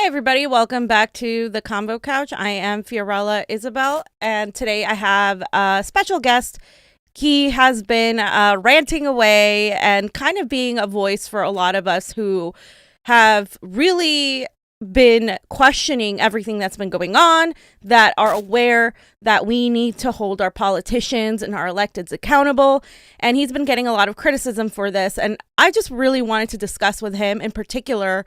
Hey everybody, welcome back to the Convo Couch. I am Fiorella Isabel, and today I have a special guest. He has been ranting away and kind of being a voice for a lot of us who have really been questioning everything that's been going on, that are aware that we need to hold our politicians and our electeds accountable. And he's been getting a lot of criticism for this. And I just really wanted to discuss with him in particular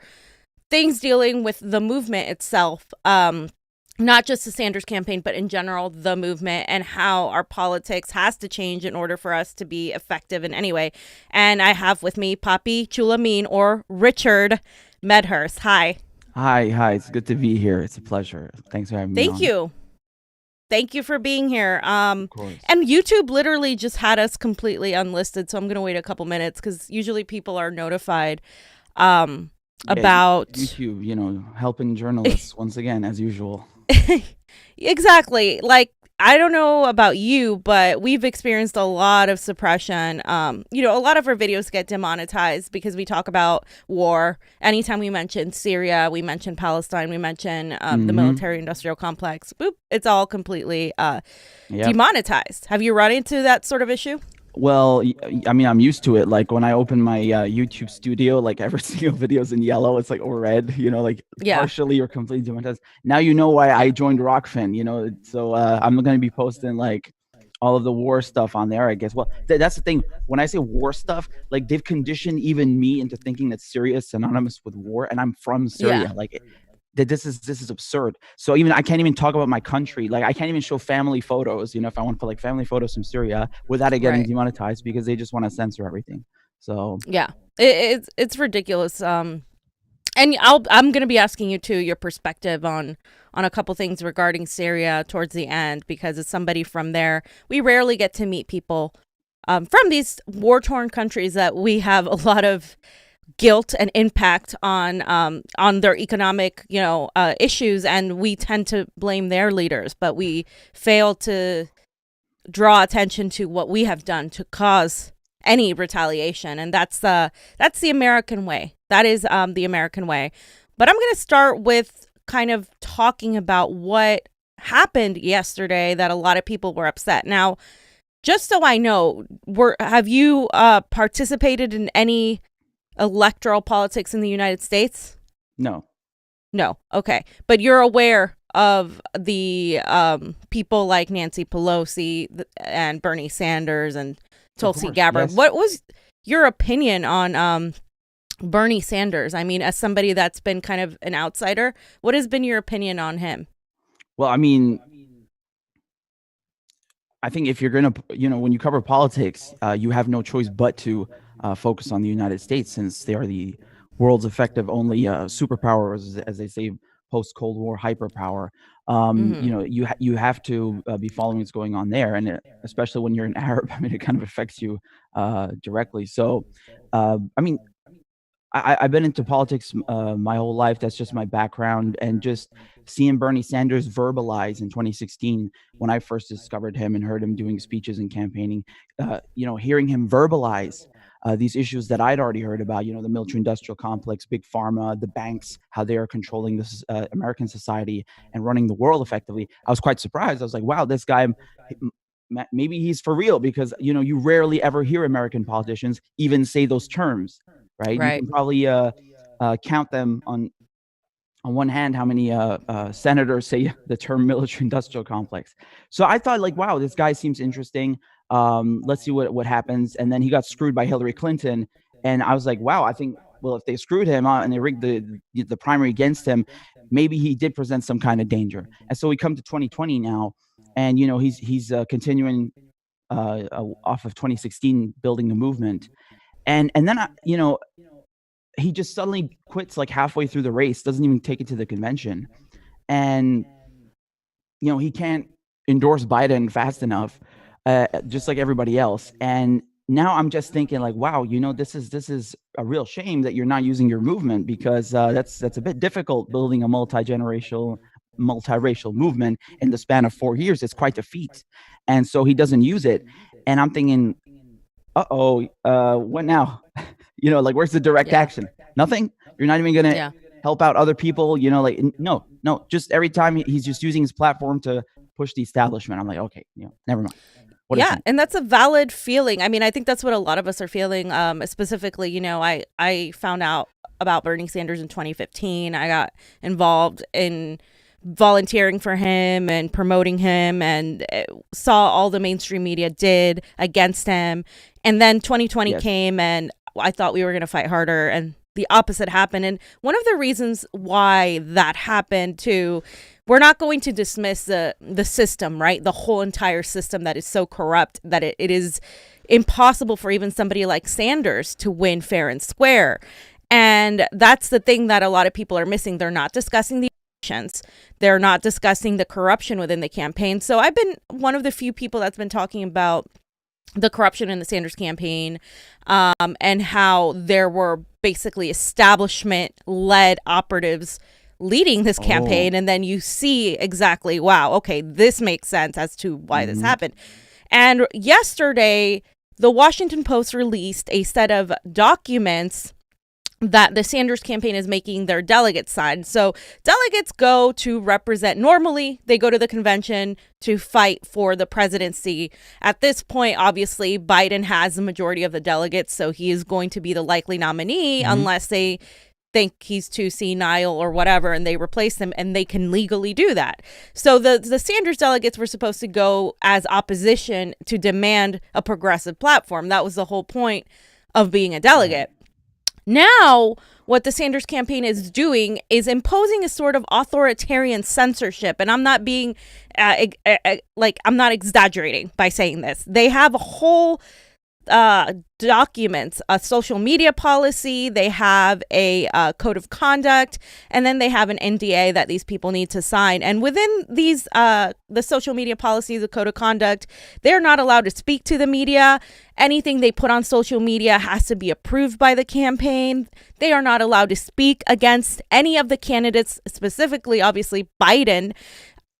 things dealing with the movement itself, not just the Sanders campaign, but in general, the movement and how our politics has to change in order for us to be effective in any way. And I have with me Papi Chulomin, or Richard Medhurst. Hi. Hi. It's good to be here. It's a pleasure. Thanks for having me Thank on. you. Thank you for being here. Of course. And YouTube literally just had us completely unlisted, so I'm going to wait a couple minutes because usually people are notified about YouTube, helping journalists once again, as usual. Exactly. Like, I don't know about you, but we've experienced a lot of suppression. A lot of our videos get demonetized because we talk about war. Anytime we mention Syria, we mention Palestine, we mention the military industrial complex, boop, it's all completely demonetized. Have you run into that sort of issue? Well, I mean, I'm used to it. Like when I open my YouTube studio, like every single video is in yellow. It's like or red, partially or completely demonetized. Now you know why I joined ROKFIN, so I'm going to be posting like all of the war stuff on there, I guess. Well, that's the thing. When I say war stuff, like they've conditioned even me into thinking that Syria is synonymous with war, and I'm from Syria. Yeah. This is absurd. So even I can't even talk about my country. Like I can't even show family photos, if I want to put like family photos from Syria without it getting demonetized because they just want to censor everything. So yeah, it's ridiculous. And I'm going to be asking you too your perspective on a couple things regarding Syria towards the end, because as somebody from there, we rarely get to meet people from these war-torn countries that we have a lot of guilt and impact on their economic issues, and we tend to blame their leaders, but we fail to draw attention to what we have done to cause any retaliation. And that's the American way. That is the American way. But I'm going to start with kind of talking about what happened yesterday that a lot of people were upset. Now, just so I know, have you participated in any electoral politics in the United States? No. Okay. But you're aware of the people like Nancy Pelosi and Bernie Sanders and Tulsi Gabbard. Yes. What was your opinion on Bernie Sanders? I mean, as somebody that's been kind of an outsider, what has been your opinion on him? Well, I mean, I think if you're going to, when you cover politics, you have no choice but to focus on the United States, since they are the world's effective only superpower, as they say, post-Cold War hyperpower. You have to be following what's going on there, and especially when you're an Arab, I mean, it kind of affects you directly. So, I mean, I've been into politics my whole life. That's just my background. And just seeing Bernie Sanders verbalize in 2016, when I first discovered him and heard him doing speeches and campaigning, hearing him verbalize these issues that I'd already heard about, the military-industrial complex, big pharma, the banks, how they are controlling this American society and running the world effectively. I was quite surprised. I was like, wow, this guy, maybe he's for real, because, you rarely ever hear American politicians even say those terms. Right. You can probably count them on one hand how many senators say the term military-industrial complex. So I thought, like, wow, this guy seems interesting. Let's see what happens. And then he got screwed by Hillary Clinton, and I was like, wow, I think, well, if they screwed him and they rigged the primary against him, maybe he did present some kind of danger. And so we come to 2020 now, and he's continuing off of 2016, building the movement. And then, he just suddenly quits like halfway through the race, doesn't even take it to the convention. And, he can't endorse Biden fast enough, just like everybody else. And now I'm just thinking like, wow, this is a real shame that you're not using your movement, because that's a bit difficult building a multiracial movement in the span of 4 years. It's quite a feat. And so he doesn't use it. And I'm thinking, what now? Like, where's the direct action? Nothing? You're not even going to help out other people, you know, like no, just every time he's just using his platform to push the establishment. I'm like, okay, you know, never mind. Yeah, and that's a valid feeling. I mean, I think that's what a lot of us are feeling. Specifically, you know, I found out about Bernie Sanders in 2015. I got involved in volunteering for him and promoting him, and saw all the mainstream media did against him. And then 2020 came, and I thought we were going to fight harder, and the opposite happened. And one of the reasons why that happened too, we're not going to dismiss the system, right? The whole entire system that is so corrupt that it is impossible for even somebody like Sanders to win fair and square. And that's the thing that a lot of people are missing. They're not discussing the elections. They're not discussing the corruption within the campaign. So I've been one of the few people that's been talking about the corruption in the Sanders campaign, and how there were basically establishment-led operatives leading this campaign. And then you see exactly, wow, okay, this makes sense as to why this happened. And yesterday, the Washington Post released a set of documents that the Sanders campaign is making their delegates sign. So delegates go to represent, normally they go to the convention to fight for the presidency. At this point, obviously, Biden has the majority of the delegates, so he is going to be the likely nominee unless they think he's too senile or whatever and they replace him, and they can legally do that. So the Sanders delegates were supposed to go as opposition to demand a progressive platform. That was the whole point of being a delegate. Now, what the Sanders campaign is doing is imposing a sort of authoritarian censorship. And I'm not being, I'm not exaggerating by saying this. They have a whole documents, a social media policy, they have a code of conduct, and then they have an NDA that these people need to sign. And within these, the social media policy, the code of conduct, they're not allowed to speak to the media. Anything they put on social media has to be approved by the campaign. They are not allowed to speak against any of the candidates, specifically, obviously, Biden.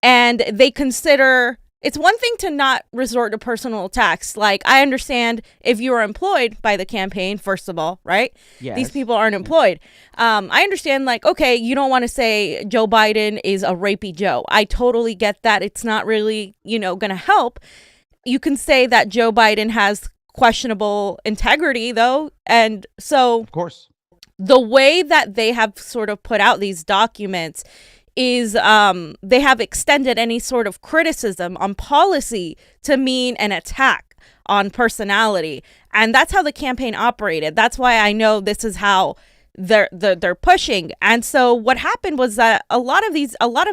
And they consider it's one thing to not resort to personal attacks. Like, I understand if you are employed by the campaign, first of all, right? Yes. These people aren't employed. I understand, like, okay, you don't want to say Joe Biden is a rapey Joe. I totally get that. It's not really, going to help. You can say that Joe Biden has questionable integrity, though. And so, of course, the way that they have sort of put out these documents is they have extended any sort of criticism on policy to mean an attack on personality. And that's how the campaign operated. That's why I know this is how they're pushing. And so what happened was that a lot of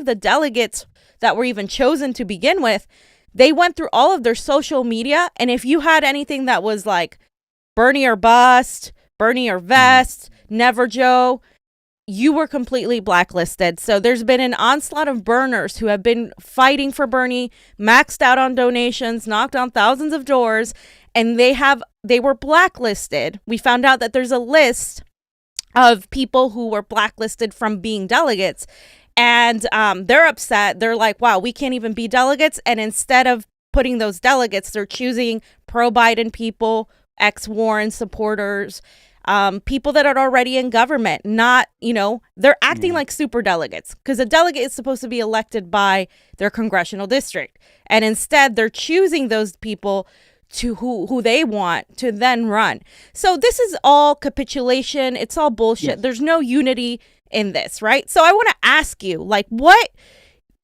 the delegates that were even chosen to begin with, they went through all of their social media. And if you had anything that was like Bernie or bust, Bernie or vest, never Joe, you were completely blacklisted. So there's been an onslaught of burners who have been fighting for Bernie, maxed out on donations, knocked on thousands of doors, and they were blacklisted. We found out that there's a list of people who were blacklisted from being delegates, and they're upset. They're like, wow, we can't even be delegates. And instead of putting those delegates, they're choosing pro-Biden people, ex-Warren supporters, people that are already in government. Not, they're acting like super delegates, because a delegate is supposed to be elected by their congressional district. And instead, they're choosing those people to who they want to then run. So this is all capitulation. It's all bullshit. Yes. There's no unity in this, right? So I want to ask you, like,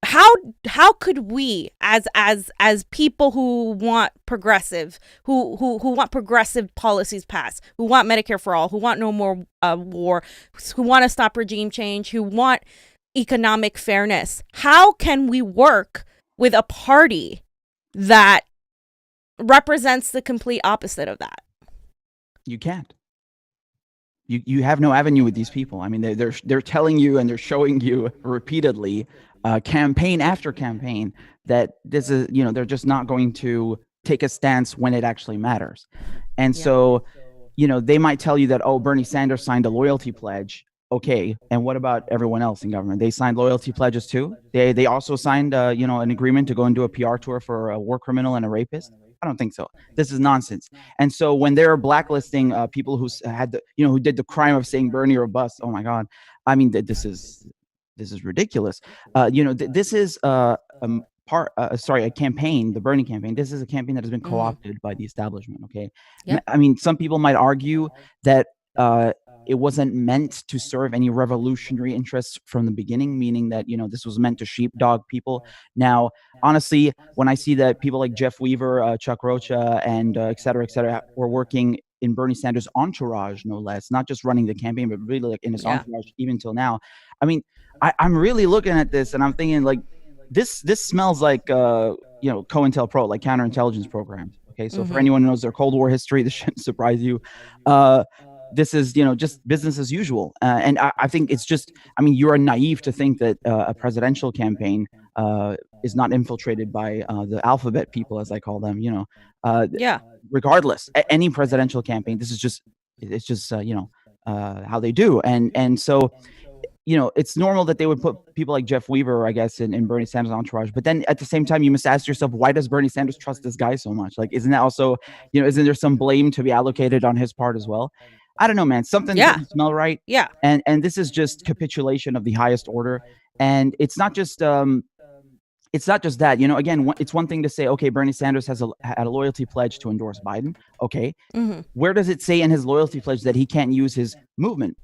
how could we as people who want progressive, who want progressive policies passed, who want Medicare for all, who want no more war, who want to stop regime change, who want economic fairness, how can we work with a party that represents the complete opposite of that? You can't. You have no avenue with these people. I mean, they're telling you and they're showing you repeatedly, campaign after campaign, that this is, they're just not going to take a stance when it actually matters. And so, they might tell you that, oh, Bernie Sanders signed a loyalty pledge. Okay, and what about everyone else in government? They signed loyalty pledges too. They also signed, an agreement to go and do a PR tour for a war criminal and a rapist. I don't think so. This is nonsense. And so when they're blacklisting people who had who did the crime of saying Bernie or bust, oh my God, I mean, this is ridiculous. This is a campaign, the Bernie campaign. This is a campaign that has been co-opted by the establishment. Okay, Yep. I mean, some people might argue that it wasn't meant to serve any revolutionary interests from the beginning, meaning that this was meant to sheepdog people. Now, honestly, when I see that people like Jeff Weaver, Chuck Rocha, and et cetera, were working in Bernie Sanders' entourage, no less, not just running the campaign, but really like in his entourage, even till now. I mean, I'm really looking at this and I'm thinking like, this smells like COINTELPRO, like counterintelligence programs. Okay, so for anyone who knows their Cold War history, this shouldn't surprise you. This is just business as usual, and I think it's just. I mean, you are naive to think that a presidential campaign is not infiltrated by the alphabet people, as I call them. Regardless, any presidential campaign, this is just how they do, and so. It's normal that they would put people like Jeff Weaver, I guess, in Bernie Sanders' entourage. But then at the same time, you must ask yourself, why does Bernie Sanders trust this guy so much? Like, isn't that also, isn't there some blame to be allocated on his part as well? I don't know, man. Something doesn't smell right. Yeah. And this is just capitulation of the highest order. And it's not just that. Again, it's one thing to say, okay, Bernie Sanders had a loyalty pledge to endorse Biden. Okay. Where does it say in his loyalty pledge that he can't use his movement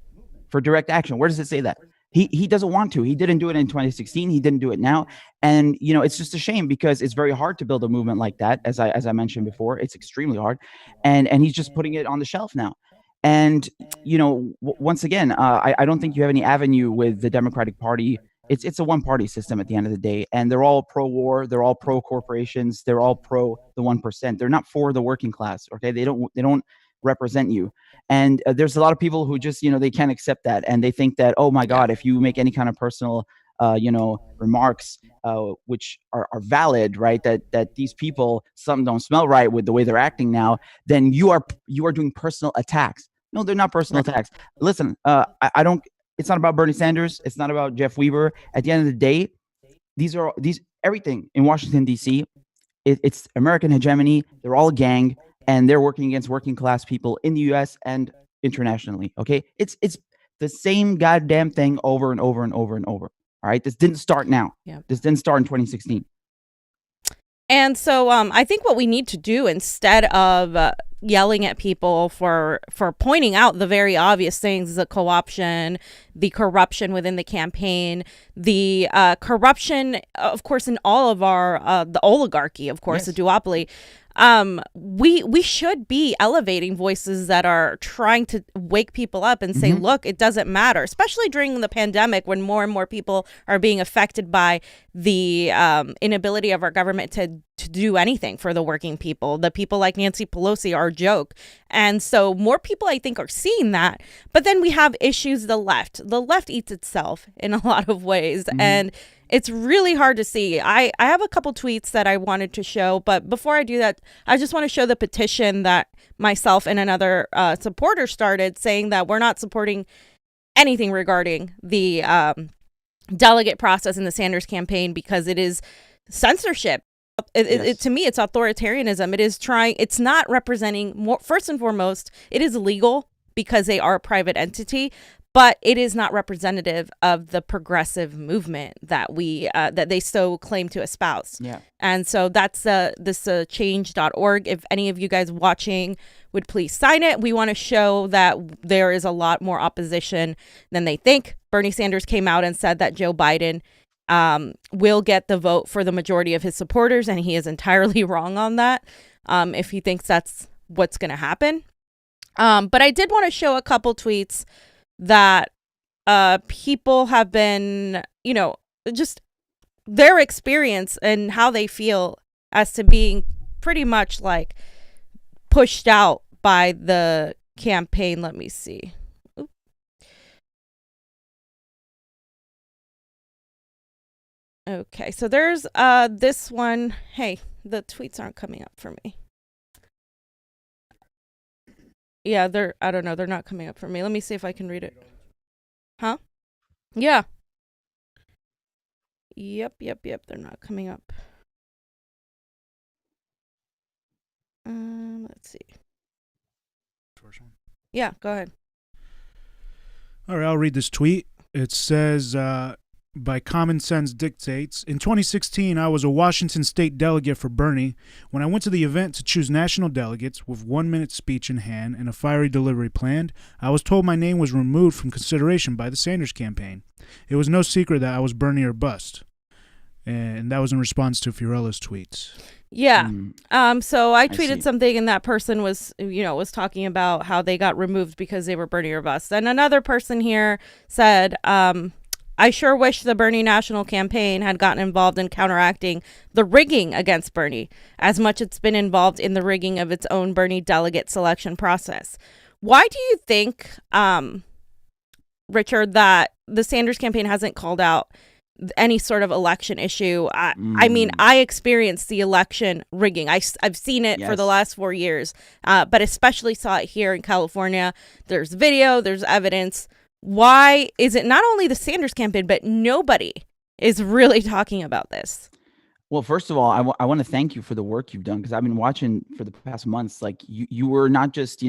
for direct action? Where does it say that? He doesn't want to. He didn't do it in 2016. He didn't do it now. And, it's just a shame because it's very hard to build a movement like that. As I mentioned before, it's extremely hard. And he's just putting it on the shelf now. And, once again, I don't think you have any avenue with the Democratic Party. It's a one-party system at the end of the day. And they're all pro-war. They're all pro-corporations. They're all pro the 1%. They're not for the working class. Okay. They don't represent you. And there's a lot of people who just, they can't accept that. And they think that, oh my God, if you make any kind of personal, remarks, which are valid, right? That these people, something don't smell right with the way they're acting now, then you are doing personal attacks. No, they're not personal attacks. Listen, it's not about Bernie Sanders. It's not about Jeff Weaver. At the end of the day, everything in Washington, D.C., it's American hegemony. They're all a gang. And they're working against working class people in the U.S. and internationally. Okay, it's the same goddamn thing over and over and over and over. All right, this didn't start now. Yeah. This didn't start in 2016. And so I think what we need to do instead of yelling at people for pointing out the very obvious things, the co-option, the corruption within the campaign, the corruption, of course, in all of our the oligarchy, of course, the duopoly. We should be elevating voices that are trying to wake people up and say, look, it doesn't matter, especially during the pandemic when more and more people are being affected by the inability of our government to do anything for the working people. The people like Nancy Pelosi are a joke. And so more people, I think, are seeing that. But then we have issues, the left eats itself in a lot of ways. And it's really hard to see. I have a couple tweets that I wanted to show, but before I do that, I just want to show the petition that myself and another supporter started, saying that we're not supporting anything regarding the delegate process in the Sanders campaign because it is censorship. To me, it's authoritarianism. It's not representing, first and foremost, it is illegal because they are a private entity. But it is not representative of the progressive movement that that they so claim to espouse. Yeah. And so that's this change.org. If any of you guys watching would please sign it. We want to show that there is a lot more opposition than they think. Bernie Sanders came out and said that Joe Biden will get the vote for the majority of his supporters, and he is entirely wrong on that if he thinks that's what's going to happen. But I did want to show a couple tweets that people have been, just their experience and how they feel as to being pretty much like pushed out by the campaign. Let me see. Oop. Okay, so there's this one. Hey, the tweets aren't coming up for me. Yeah, I don't know, they're not coming up for me. Let me see if I can read it. Huh? Yeah. Yep, they're not coming up. Let's see. Yeah, go ahead. All right, I'll read this tweet. It says, by common sense dictates, in 2016, I was a Washington state delegate for Bernie. When I went to the event to choose national delegates with 1-minute speech in hand and a fiery delivery planned, I was told my name was removed from consideration by the Sanders campaign. It was no secret that I was Bernie or bust. And that was in response to Fiorella's tweets. Yeah. So I tweeted something, and that person was talking about how they got removed because they were Bernie or bust. And another person here said, I sure wish the Bernie national campaign had gotten involved in counteracting the rigging against Bernie, as much it's been involved in the rigging of its own Bernie delegate selection process. Why do you think, Richard, that the Sanders campaign hasn't called out any sort of election issue? I mean, I experienced the election rigging. I've seen it for the last 4 years, but especially saw it here in California. There's video, there's evidence. Why is it not only the Sanders campaign, but nobody is really talking about this? Well, first of all, I want to thank you for the work you've done, because I've been watching for the past months. Like you were not just,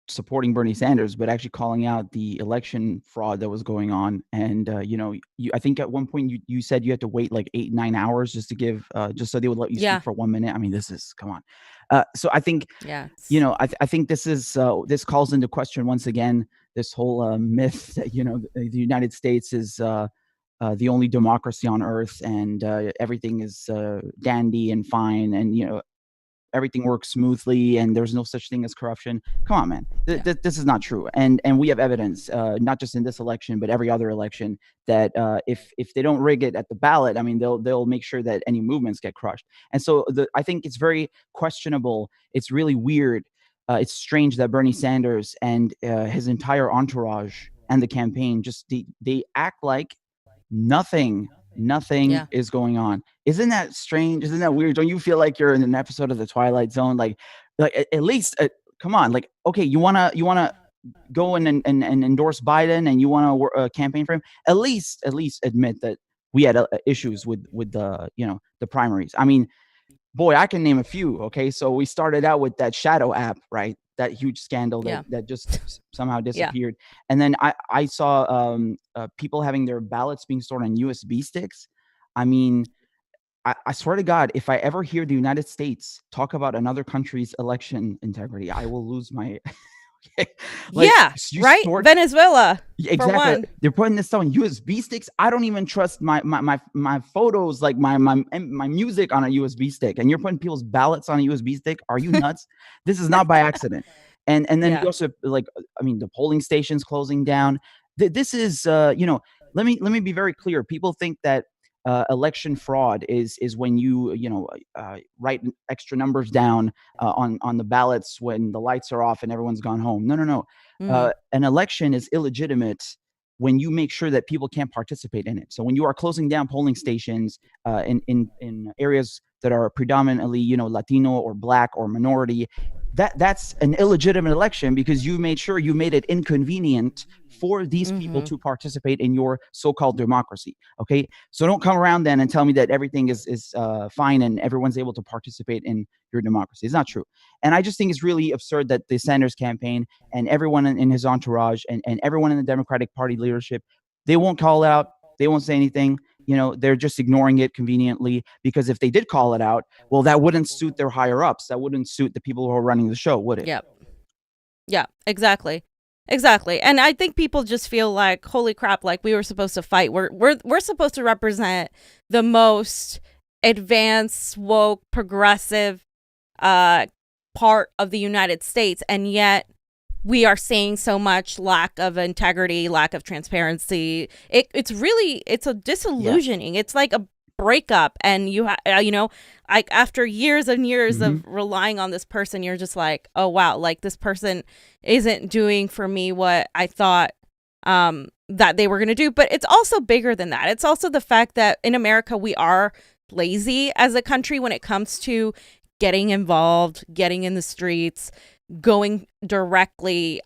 supporting Bernie Sanders, but actually calling out the election fraud that was going on. And, I think at one point you said you had to wait like 8-9 hours just to give, just so they would let you speak for 1 minute. I mean, come on. So I think, I think this is, this calls into question once again, this whole myth that, the United States is the only democracy on earth, and everything is dandy and fine, and, everything works smoothly and there's no such thing as corruption. Come on, man. This is not true. And we have evidence, not just in this election, but every other election, that if they don't rig it at the ballot, I mean, they'll make sure that any movements get crushed. And so I think it's very questionable. It's really weird. It's strange that Bernie Sanders and his entire entourage and the campaign they act like nothing is going on. Isn't that strange? Isn't that weird? Don't you feel like you're in an episode of the Twilight Zone? Like at least come on. Like, okay, you wanna go and endorse Biden, and you want to campaign for him. At least admit that we had issues with the the primaries. I mean, boy, I can name a few. Okay, so we started out with that shadow app, right? That huge scandal that just somehow disappeared. And then I saw people having their ballots being stored on USB sticks. I mean, I swear to God, if I ever hear the United States talk about another country's election integrity, I will lose my... Right? Venezuela. Exactly. They're putting this on USB sticks. I don't even trust my photos, like my music, on a USB stick. And you're putting people's ballots on a USB stick. Are you nuts? This is not by accident. And then you also, the polling stations closing down. This is let me be very clear. People think that election fraud is when you write extra numbers down on the ballots when the lights are off and everyone's gone home. No. An election is illegitimate when you make sure that people can't participate in it. So when you are closing down polling stations in areas that are predominantly Latino or Black or minority, that's an illegitimate election, because you made sure you made it inconvenient for these people to participate in your so-called democracy. Okay, so don't come around then and tell me that everything is fine and everyone's able to participate in your democracy. It's not true. And I just think it's really absurd that the Sanders campaign and everyone in his entourage and everyone in the Democratic Party leadership, they won't call it out. They won't say anything. They're just ignoring it conveniently, because if they did call it out, well, that wouldn't suit their higher ups. That wouldn't suit the people who are running the show, would it? Yeah, exactly. And I think people just feel like, holy crap, like we were supposed to fight. We're supposed to represent the most advanced, woke, progressive part of the United States, and yet we are seeing so much lack of integrity, lack of transparency. It's a disillusioning. It's like a breakup, and like after years and years of relying on this person, you're just like, oh wow, like this person isn't doing for me what I thought that they were going to do. But it's also bigger than that. It's also the fact that in America we are lazy as a country when it comes to getting involved, getting in the streets, going directly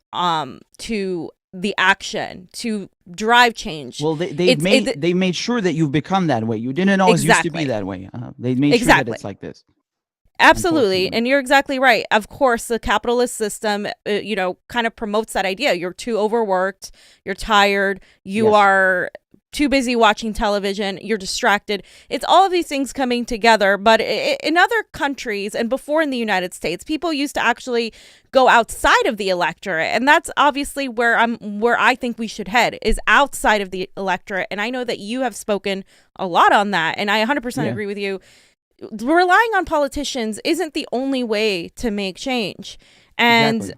to the action to drive change. Well, they made sure that you've become that way. You didn't always used to be that way. They made sure that it's like this. Absolutely. And you're exactly right. Of course, the capitalist system, kind of promotes that idea. You're too overworked. You're tired. You Yes. are too busy watching television. You're distracted. It's all of these things coming together. But in other countries and before in the United States, people used to actually go outside of the electorate. And that's obviously where I think we should head, is outside of the electorate. And I know that you have spoken a lot on that. And I 100% agree with you. Relying on politicians isn't the only way to make change, and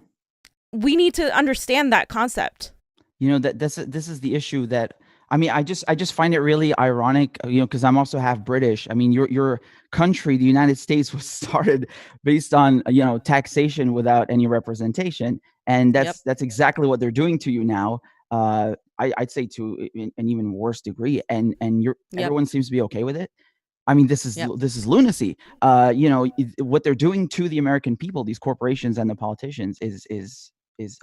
we need to understand that concept. This is the issue that, I mean, I just find it really ironic, because I'm also half British. I mean, your country, the United States, was started based on taxation without any representation, and that's exactly what they're doing to you now. I'd say to an even worse degree, and everyone seems to be okay with it. I mean, this is lunacy. What they're doing to the American people, these corporations and the politicians, is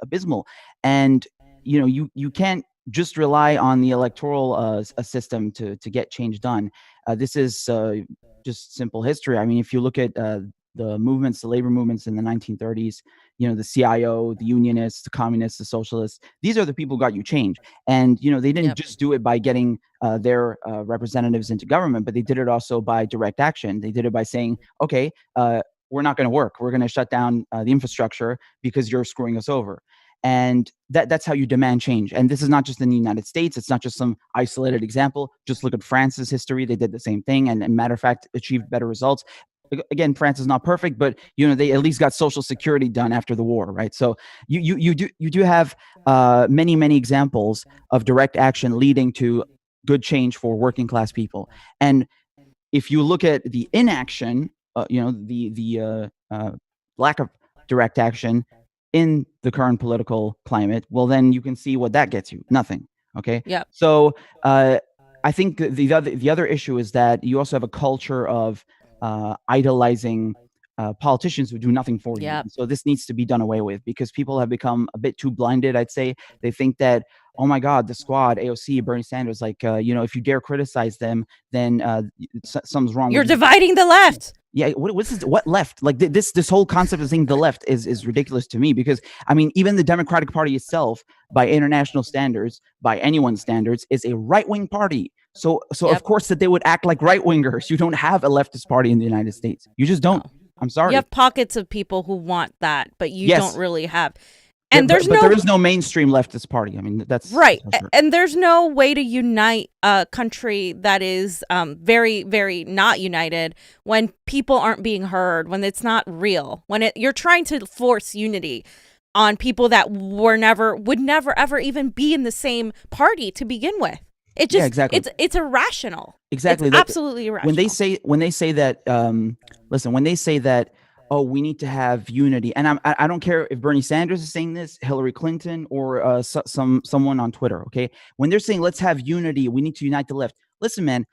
abysmal. And you can't just rely on the electoral system to get change done. This is just simple history. I mean, if you look at the movements, the labor movements in the 1930s, the CIO, the unionists, the communists, the socialists, these are the people who got you change. And, they didn't just do it by getting their representatives into government, but they did it also by direct action. They did it by saying, okay, we're not going to work. We're going to shut down the infrastructure because you're screwing us over. And that's how you demand change. And this is not just in the United States. It's not just some isolated example. Just look at France's history. They did the same thing, and matter of fact, achieved better results. Again, France is not perfect, but they at least got Social Security done after the war, right? So you do have many examples of direct action leading to good change for working class people. And if you look at the inaction, the lack of direct action in the current political climate, well, then you can see what that gets you. Nothing. Okay. Yeah. So I think the other issue is that you also have a culture of idolizing politicians who do nothing for you. And so this needs to be done away with, because people have become a bit too blinded, I'd say. They think that, oh my God, the squad, AOC, Bernie Sanders, if you dare criticize them, then something's wrong. You're dividing the left. Yeah, what left? Like this whole concept of saying the left is ridiculous to me, because I mean, even the Democratic Party itself, by international standards, by anyone's standards, is a right-wing party. So of course that they would act like right-wingers. You don't have a leftist party in the United States. You just don't. No. I'm sorry. You have pockets of people who want that, but you don't really have. And there is no mainstream leftist party. I mean, that's right. And there's no way to unite a country that is very, very not united when people aren't being heard, when it's not real, when you're trying to force unity on people that would never ever even be in the same party to begin with. It just exactly. It's irrational. Exactly. It's absolutely irrational. When they say that when they say that, oh, we need to have unity, and I don't care if Bernie Sanders is saying this, Hillary Clinton, or someone on Twitter. Okay, when they're saying let's have unity, we need to unite the left. Listen, man,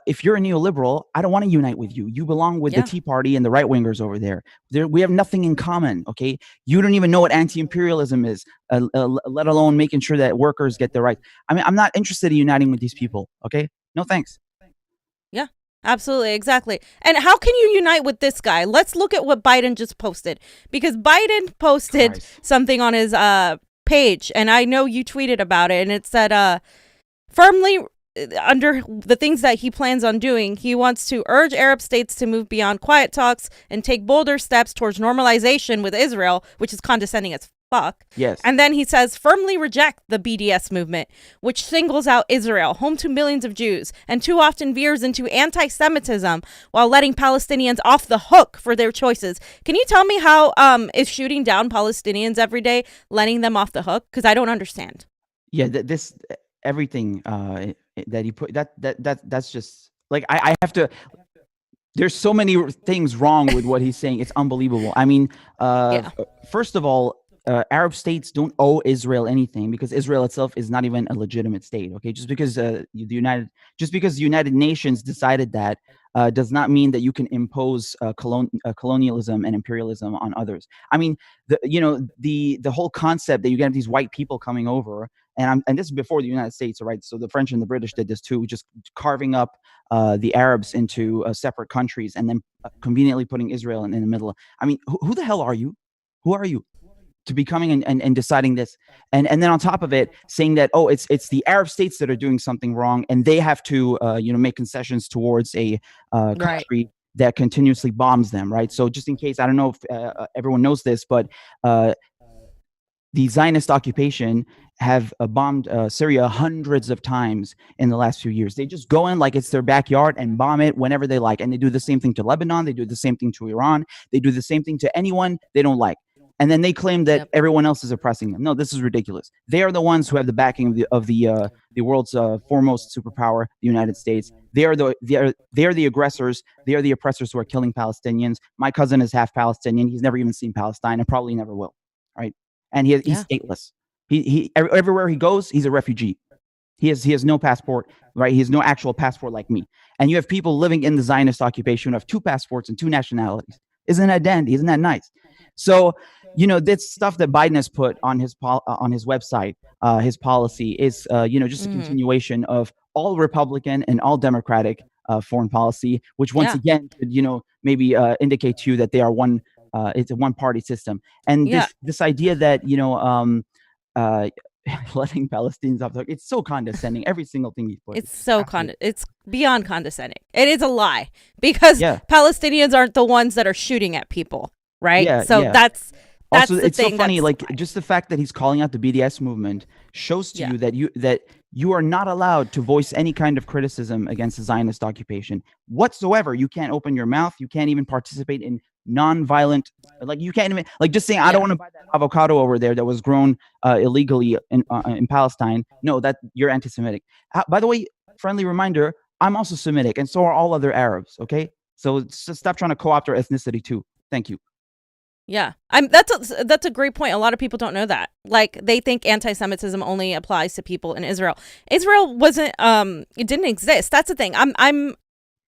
if you're a neoliberal, I don't want to unite with you. You belong with the Tea Party and the right wingers over there. We have nothing in common. Okay, you don't even know what anti-imperialism is, let alone making sure that workers get their rights. I mean, I'm not interested in uniting with these people. Okay, no thanks. Yeah. Absolutely, exactly. And how can you unite with this guy? Let's look at what Biden just posted, because Biden posted something on his page, and I know you tweeted about it, and it said firmly under the things that he plans on doing, he wants to urge Arab states to move beyond quiet talks and take bolder steps towards normalization with Israel, which is condescending as fuck. Yes. And then he says, firmly reject the BDS movement, which singles out Israel, home to millions of Jews, and too often veers into anti-Semitism while letting Palestinians off the hook for their choices. Can you tell me how is shooting down Palestinians every day letting them off the hook? Because I don't understand. Yeah, everything that he put, that's just like, I have to. There's so many things wrong with what he's saying. It's unbelievable. I mean, first of all, Arab states don't owe Israel anything, because Israel itself is not even a legitimate state. Okay, just because the United Nations decided that does not mean that you can impose colonialism and imperialism on others. I mean, the whole concept that you get these white people coming over and this is before the United States, right? So the French and the British did this too, just carving up the Arabs into separate countries and then conveniently putting Israel in the middle. I mean, who the hell are you? Who are you to be coming and deciding this? And then on top of it, saying that, oh, it's the Arab states that are doing something wrong, and they have to make concessions towards a country that continuously bombs them, right? So just in case, I don't know if everyone knows this, but the Zionist occupation have bombed Syria hundreds of times in the last few years. They just go in like it's their backyard and bomb it whenever they like. And they do the same thing to Lebanon. They do the same thing to Iran. They do the same thing to anyone they don't like. And then they claim that everyone else is oppressing them. No, this is ridiculous. They are the ones who have the backing of the world's foremost superpower, the United States. They are the aggressors. They are the oppressors who are killing Palestinians. My cousin is half Palestinian. He's never even seen Palestine and probably never will. Right? And he's stateless. He everywhere he goes, he's a refugee. He has no passport, right? He has no actual passport like me. And you have people living in the Zionist occupation who have 2 passports and 2 nationalities. Isn't that dandy? Isn't that nice? So, this stuff that Biden has put on his website, his policy is, just a continuation of all Republican and all Democratic foreign policy, which once again could, maybe indicate to you that they are one. It's a one-party system, and this idea that letting Palestinians off the hook, it's so condescending. Every single thing he puts. It's so it's beyond condescending. It is a lie because Palestinians aren't the ones that are shooting at people, right? That's also, the it's thing so funny. Like just the fact that he's calling out the BDS movement shows to you that you are not allowed to voice any kind of criticism against the Zionist occupation whatsoever. You can't open your mouth. You can't even participate in non-violent, like you can't even just saying I don't want to buy that avocado over there that was grown illegally in Palestine. No, that you're anti-Semitic. By the way, friendly reminder, I'm also Semitic, and so are all other Arabs. Okay, so just stop trying to co-opt our ethnicity too. Thank you. Yeah, that's a great point. A lot of people don't know that. Like they think anti-Semitism only applies to people in Israel. Israel wasn't it didn't exist. That's the thing. I'm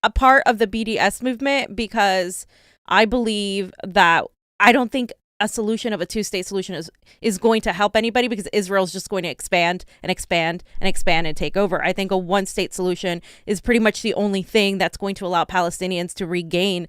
a part of the BDS movement because I believe that I don't think a solution of a 2-state solution is going to help anybody because Israel's just going to expand and expand and expand and take over. I think a 1-state solution is pretty much the only thing that's going to allow Palestinians to regain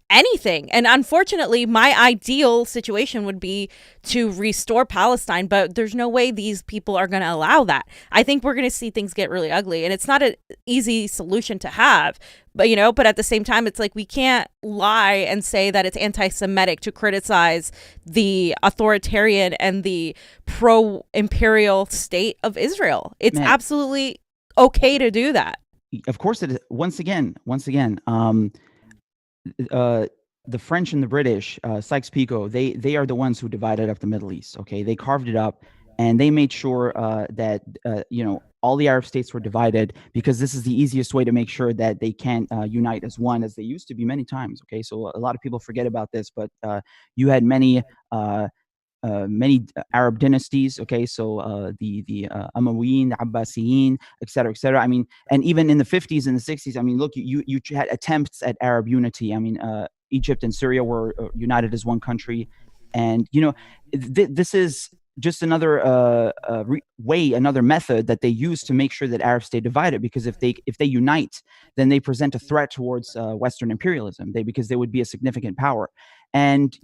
anything. And unfortunately, my ideal situation would be to restore Palestine, but there's no way these people are going to allow that. I think we're going to see things get really ugly, and it's not an easy solution to have. But but at the same time, it's like we can't lie and say that it's anti-Semitic to criticize the authoritarian and the pro-imperial state of Israel. It's absolutely okay to do that. Of course it is. Once again, the French and the British, Sykes-Picot, they are the ones who divided up the Middle East. Okay, they carved it up, and they made sure that all the Arab states were divided because this is the easiest way to make sure that they can't unite as one as they used to be many times. Okay, so a lot of people forget about this, but you had many Arab dynasties. Okay, so the Umayyin, the Abbasiyin, et cetera. I mean, and even in the 50s and the 60s, I mean, look, you had attempts at Arab unity. I mean, Egypt and Syria were united as one country, and this is just another another method that they use to make sure that Arabs stay divided. Because if they unite, then they present a threat towards Western imperialism. Because they would be a significant power, and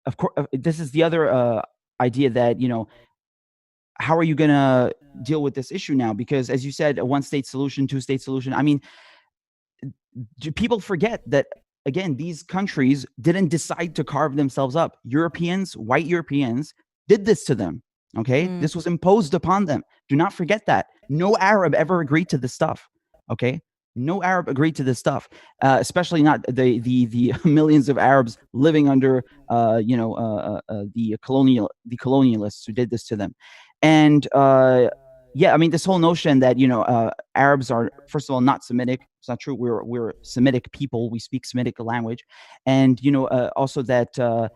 of course, this is the other idea that how are you going to deal with this issue now? Because as you said, a 1-state solution, 2-state solution. I mean, people forget that. Again, these countries didn't decide to carve themselves up. White Europeans did this to them. Okay, this was imposed upon them. Do not forget that. No Arab ever agreed to this stuff. Okay, no Arab agreed to this stuff, especially not the millions of Arabs living under the colonialists who did this to them. And I mean, this whole notion that Arabs are, first of all, not Semitic. It's not true. We're Semitic people. We speak Semitic language, and also that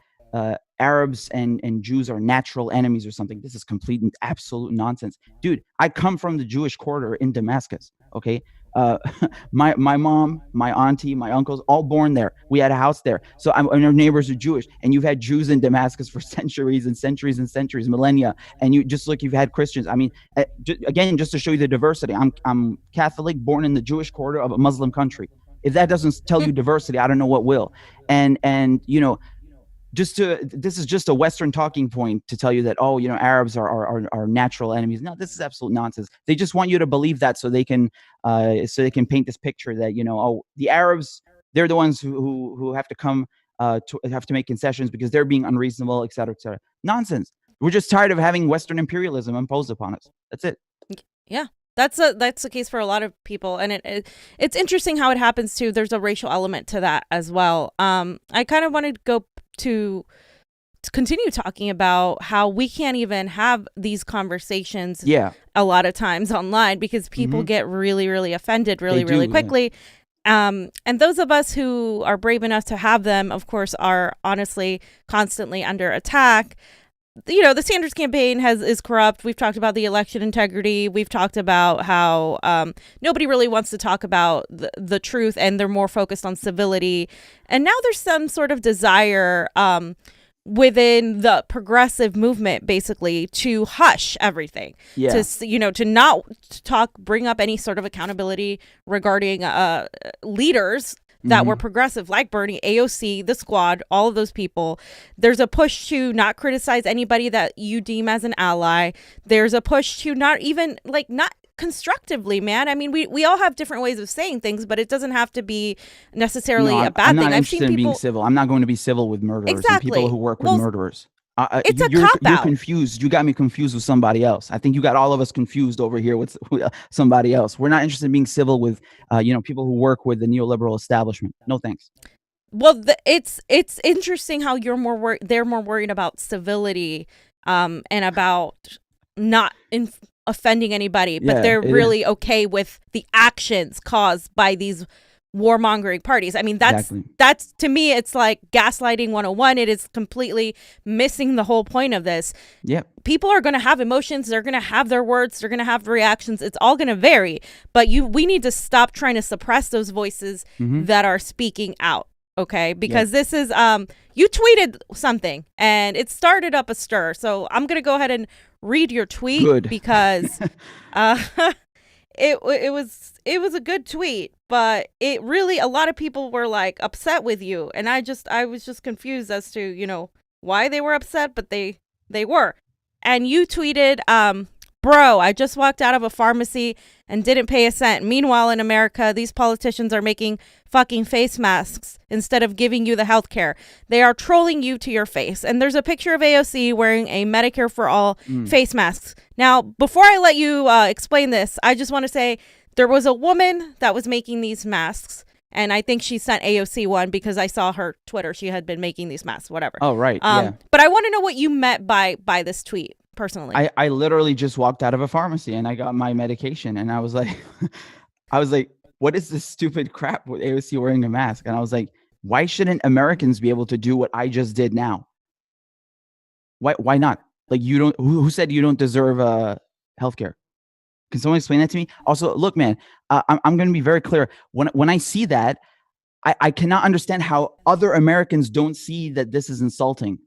Arabs and Jews are natural enemies or something. This is complete and absolute nonsense, dude. I come from the Jewish quarter in Damascus. Okay, My mom, my auntie, my uncles, all born there. We had a house there. So and our neighbors are Jewish, and you've had Jews in Damascus for centuries and centuries and centuries, millennia. And you just look, you've had Christians. I mean, again, just to show you the diversity, I'm Catholic, born in the Jewish quarter of a Muslim country. If that doesn't tell you diversity, I don't know what will. And this is just a Western talking point to tell you that, oh, Arabs are natural enemies. No, this is absolute nonsense. They just want you to believe that so they can paint this picture that, the Arabs, they're the ones who have to come have to make concessions because they're being unreasonable, et cetera, et cetera. Nonsense. We're just tired of having Western imperialism imposed upon us. That's it. Yeah. That's the case for a lot of people, and it's interesting how it happens too. There's a racial element to that as well. I kind of wanted to go to continue talking about how we can't even have these conversations a lot of times online because people get really, really offended really quickly. And those of us who are brave enough to have them, of course, are honestly constantly under attack. The Sanders campaign is corrupt. We've talked about the election integrity. We've talked about how nobody really wants to talk about the truth, and they're more focused on civility. And now there's some sort of desire within the progressive movement, basically, to hush everything. Yeah. To not bring up any sort of accountability regarding leaders that were progressive, like Bernie, AOC, the Squad, all of those people. There's a push to not criticize anybody that you deem as an ally. There's a push to not constructively, man. I mean, we all have different ways of saying things, but it doesn't have to be necessarily a bad thing. I've seen people being civil. I'm not going to be civil with murderers and people who work with murderers. It's a cop-out. You're confused. You got me confused with somebody else. I think you got all of us confused over here with somebody else. We're not interested in being civil with, people who work with the neoliberal establishment. No thanks. Well, it's interesting how you're they're more worried about civility, and about not offending anybody, but they're really okay with the actions caused by these warmongering parties. I mean, that's to me, it's like gaslighting 101. It is completely missing the whole point of this. Yep. People are going to have emotions. They're going to have their words. They're going to have reactions. It's all going to vary. But we need to stop trying to suppress those voices that are speaking out. Okay, because this is you tweeted something and it started up a stir. So I'm going to go ahead and read your tweet because it was a good tweet, but it really, a lot of people were like upset with you, and I was just confused as to why they were upset, but they were. And you tweeted, bro, I just walked out of a pharmacy and didn't pay a cent. Meanwhile, in America, these politicians are making fucking face masks instead of giving you the health care. They are trolling you to your face. And there's a picture of AOC wearing a Medicare for all face masks. Now, before I let you explain this, I just want to say there was a woman that was making these masks. And I think she sent AOC one because I saw her Twitter. She had been making these masks, whatever. Oh, right. But I want to know what you meant by this tweet. Personally, I literally just walked out of a pharmacy and I got my medication, and I was like, what is this stupid crap with AOC wearing a mask? And I was like, why shouldn't Americans be able to do what I just did now? Why not? Like, you don't, who said you don't deserve healthcare? Can someone explain that to me? Also, look, man, I'm going to be very clear. When I see that, I cannot understand how other Americans don't see that this is insulting.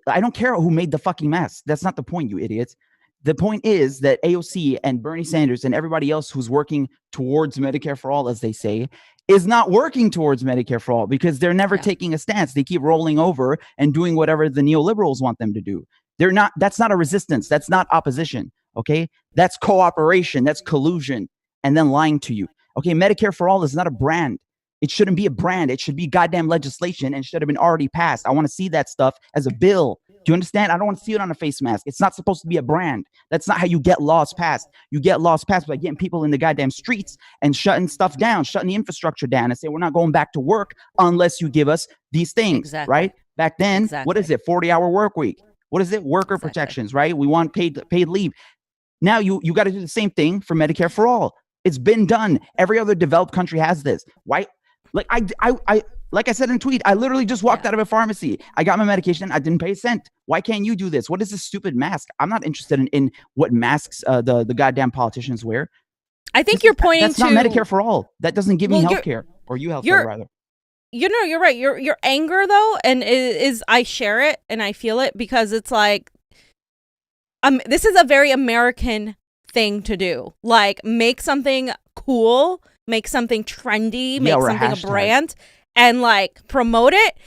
I don't care who made the fucking mask. That's not the point, you idiots. The point is that AOC and Bernie Sanders and everybody else who's working towards Medicare for all, as they say, is not working towards Medicare for all because they're never taking a stance. They keep rolling over and doing whatever the neoliberals want them to do. That's not a resistance. That's not opposition. Okay. That's cooperation. That's collusion. And then lying to you. Okay. Medicare for all is not a brand. It shouldn't be a brand. It should be goddamn legislation and should have been already passed. I want to see that stuff as a bill. Do you understand? I don't want to see it on a face mask. It's not supposed to be a brand. That's not how you get laws passed. You get laws passed by getting people in the goddamn streets and shutting stuff down, shutting the infrastructure down and say, we're not going back to work unless you give us these things, right? Back then, what is it? 40-hour work week. What is it? Worker protections, right? We want paid leave. Now you got to do the same thing for Medicare for all. It's been done. Every other developed country has this. Why? Like like I said in a tweet, I literally just walked out of a pharmacy. I got my medication. I didn't pay a cent. Why can't you do this? What is this stupid mask? I'm not interested in what masks the goddamn politicians wear. I think you're pointing that's not Medicare for all. That doesn't give me Well, health care, or you health care rather. You know, you're right. Your anger though, and is I share it and I feel it because it's like, this is a very American thing to do. Like, make something cool, make something trendy, make something a brand, and like promote it.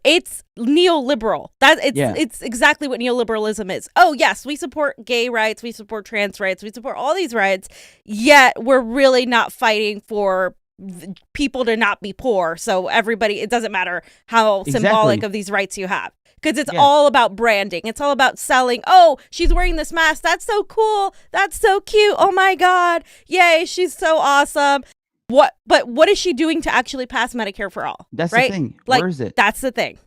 It's neoliberal. It's exactly what neoliberalism is. Oh yes, we support gay rights, we support trans rights, we support all these rights, yet we're really not fighting for people to not be poor. So everybody, it doesn't matter how symbolic of these rights you have. Because it's all about branding. It's all about selling. Oh, she's wearing this mask. That's so cool. That's so cute. Oh my God. Yay, she's so awesome. But what is she doing to actually pass Medicare for all? That's right? the thing. Like, where is it? That's the thing.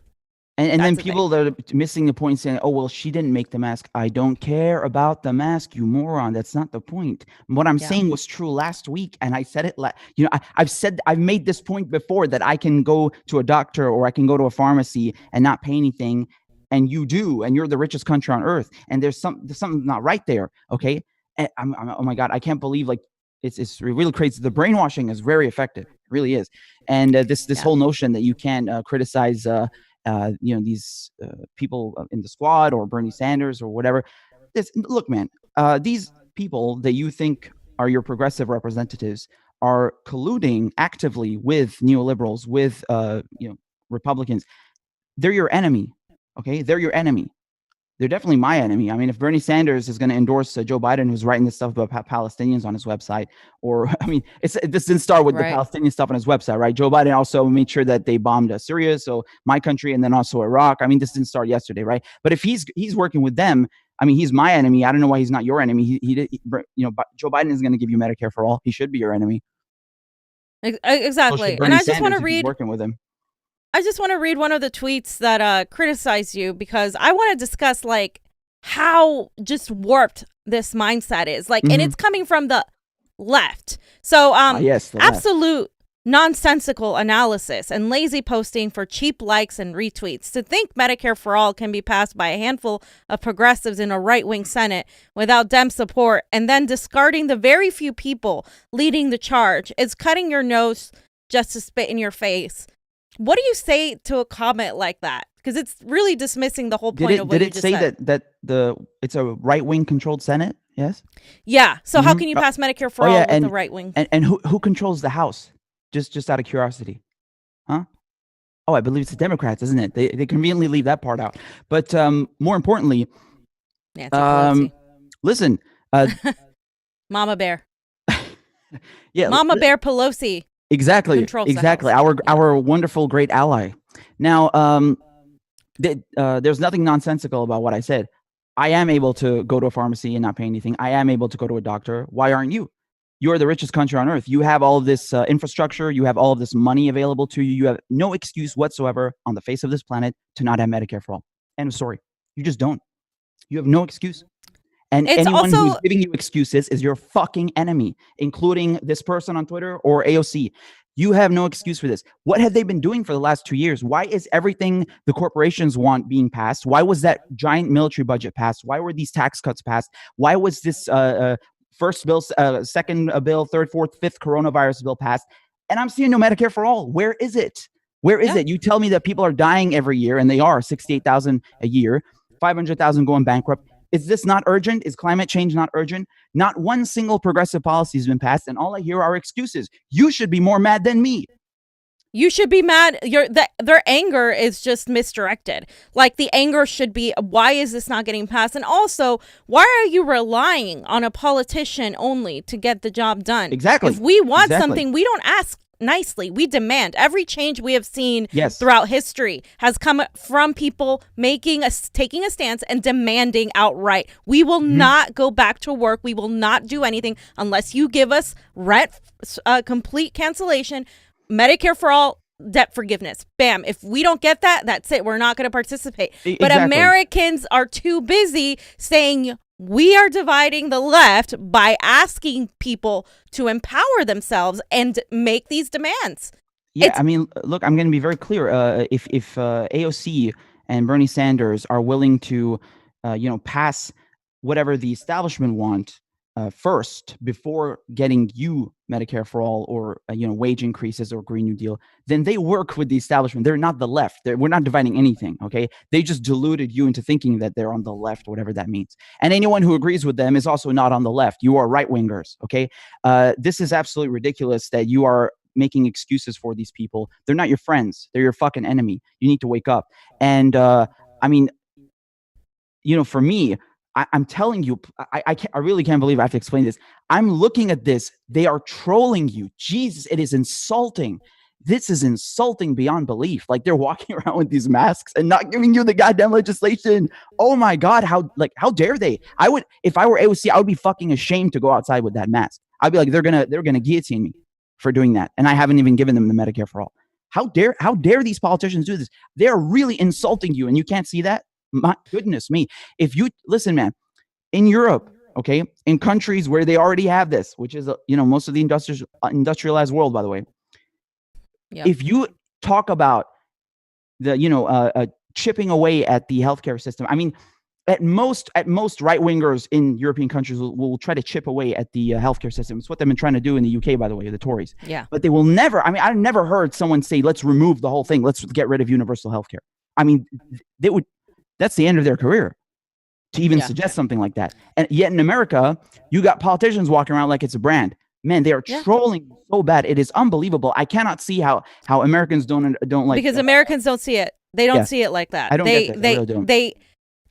And then people that are missing the point saying, oh, well, she didn't make the mask. I don't care about the mask, you moron. That's not the point. What I'm saying was true last week. And I said it, I've made this point before that I can go to a doctor or I can go to a pharmacy and not pay anything. And you do, and you're the richest country on earth. And there's something not right there. Okay. And oh my God, I can't believe it's really crazy. The brainwashing is very effective. It really is. And this whole notion that you can criticize, these people in the squad or Bernie Sanders or whatever. Look, man, these people that you think are your progressive representatives are colluding actively with neoliberals, with Republicans. They're your enemy. Okay, they're your enemy. They're definitely my enemy. I mean, if Bernie Sanders is going to endorse Joe Biden, who's writing this stuff about Palestinians on his website, or, I mean, this didn't start with the Palestinian stuff on his website, right? Joe Biden also made sure that they bombed Syria, so my country, and then also Iraq. I mean, this didn't start yesterday, right? But if he's working with them, I mean, he's my enemy. I don't know why he's not your enemy. Joe Biden is going to give you Medicare for all. He should be your enemy. Exactly. So and I just want to read working with him. I just want to read one of the tweets that criticized you because I want to discuss like how just warped this mindset is. Like, and it's coming from the left. So, absolute nonsensical analysis and lazy posting for cheap likes and retweets. To think Medicare for all can be passed by a handful of progressives in a right-wing Senate without Dem support and then discarding the very few people leading the charge is cutting your nose just to spit in your face. What do you say to a comment like that? Because it's really dismissing the whole point of what you just said. Did it say that it's a right-wing controlled Senate? Yes. Yeah. So how can you pass Medicare for all with the right wing? And who controls the House? Just out of curiosity, huh? Oh, I believe it's the Democrats, isn't it? They conveniently leave that part out. But more importantly, listen, Mama Bear. Yeah, Mama Bear Pelosi. Exactly. Our wonderful, great ally. Now, there's nothing nonsensical about what I said. I am able to go to a pharmacy and not pay anything. I am able to go to a doctor. Why aren't you? You're the richest country on earth. You have all of this infrastructure. You have all of this money available to you. You have no excuse whatsoever on the face of this planet to not have Medicare for all. End of story. You just don't. You have no excuse. And anyone who's giving you excuses is your fucking enemy, including this person on Twitter or AOC. You have no excuse for this. What have they been doing for the last 2 years? Why is everything the corporations want being passed? Why was that giant military budget passed? Why were these tax cuts passed? Why was this first bill, second bill, third, fourth, fifth coronavirus bill passed? And I'm seeing no Medicare for all. Where is it? Where is it? You tell me that people are dying every year, and they are 68,000 a year, 500,000 going bankrupt. Is this not urgent? Is climate change not urgent? Not one single progressive policy has been passed, and all I hear are excuses. You should be more mad than me. You should be mad. Their anger is just misdirected. Like, the anger should be, why is this not getting passed? And also, why are you relying on a politician only to get the job done? Exactly. If we want something, we don't ask nicely. We demand. Every change we have seen throughout history has come from people taking a stance and demanding outright. We will not go back to work. We will not do anything unless you give us complete cancellation, Medicare for all, debt forgiveness. Bam. If we don't get that, that's it. We're not going to participate. But Americans are too busy saying we are dividing the left by asking people to empower themselves and make these demands. Yeah, I mean, look, I'm going to be very clear. If AOC and Bernie Sanders are willing to, pass whatever the establishment want, first before getting you Medicare for all or wage increases or Green New Deal, then they work with the establishment. They're not the left. We're not dividing anything. Okay, they just deluded you into thinking that they're on the left, whatever that means. And anyone who agrees with them is also not on the left. You are right wingers. Okay, this is absolutely ridiculous that you are making excuses for these people. They're not your friends. They're your fucking enemy. You need to wake up. And I mean, for me, I'm telling you, I really can't believe I have to explain this. I'm looking at this. They are trolling you. Jesus, it is insulting. This is insulting beyond belief. Like, they're walking around with these masks and not giving you the goddamn legislation. Oh my God, how dare they? If I were AOC, I would be fucking ashamed to go outside with that mask. I'd be like, they're gonna guillotine me for doing that, and I haven't even given them the Medicare for all. How dare these politicians do this? They're really insulting you, and you can't see that. My goodness me. If you listen, man, in Europe, okay, in countries where they already have this, which is, most of the industrialized world, by the way, yep. If you talk about the, chipping away at the healthcare system, I mean, at most right wingers in European countries will try to chip away at the healthcare system. It's what they've been trying to do in the UK, by the way, the Tories. Yeah. But they will never, I've never heard someone say, let's remove the whole thing. Let's get rid of universal healthcare. I mean, that's the end of their career to even suggest something like that. And yet in America, you got politicians walking around like it's a brand. Man, they are trolling so bad. It is unbelievable. I cannot see how Americans don't like, because Americans don't see it. They don't see it like that. I don't get that. I really don't.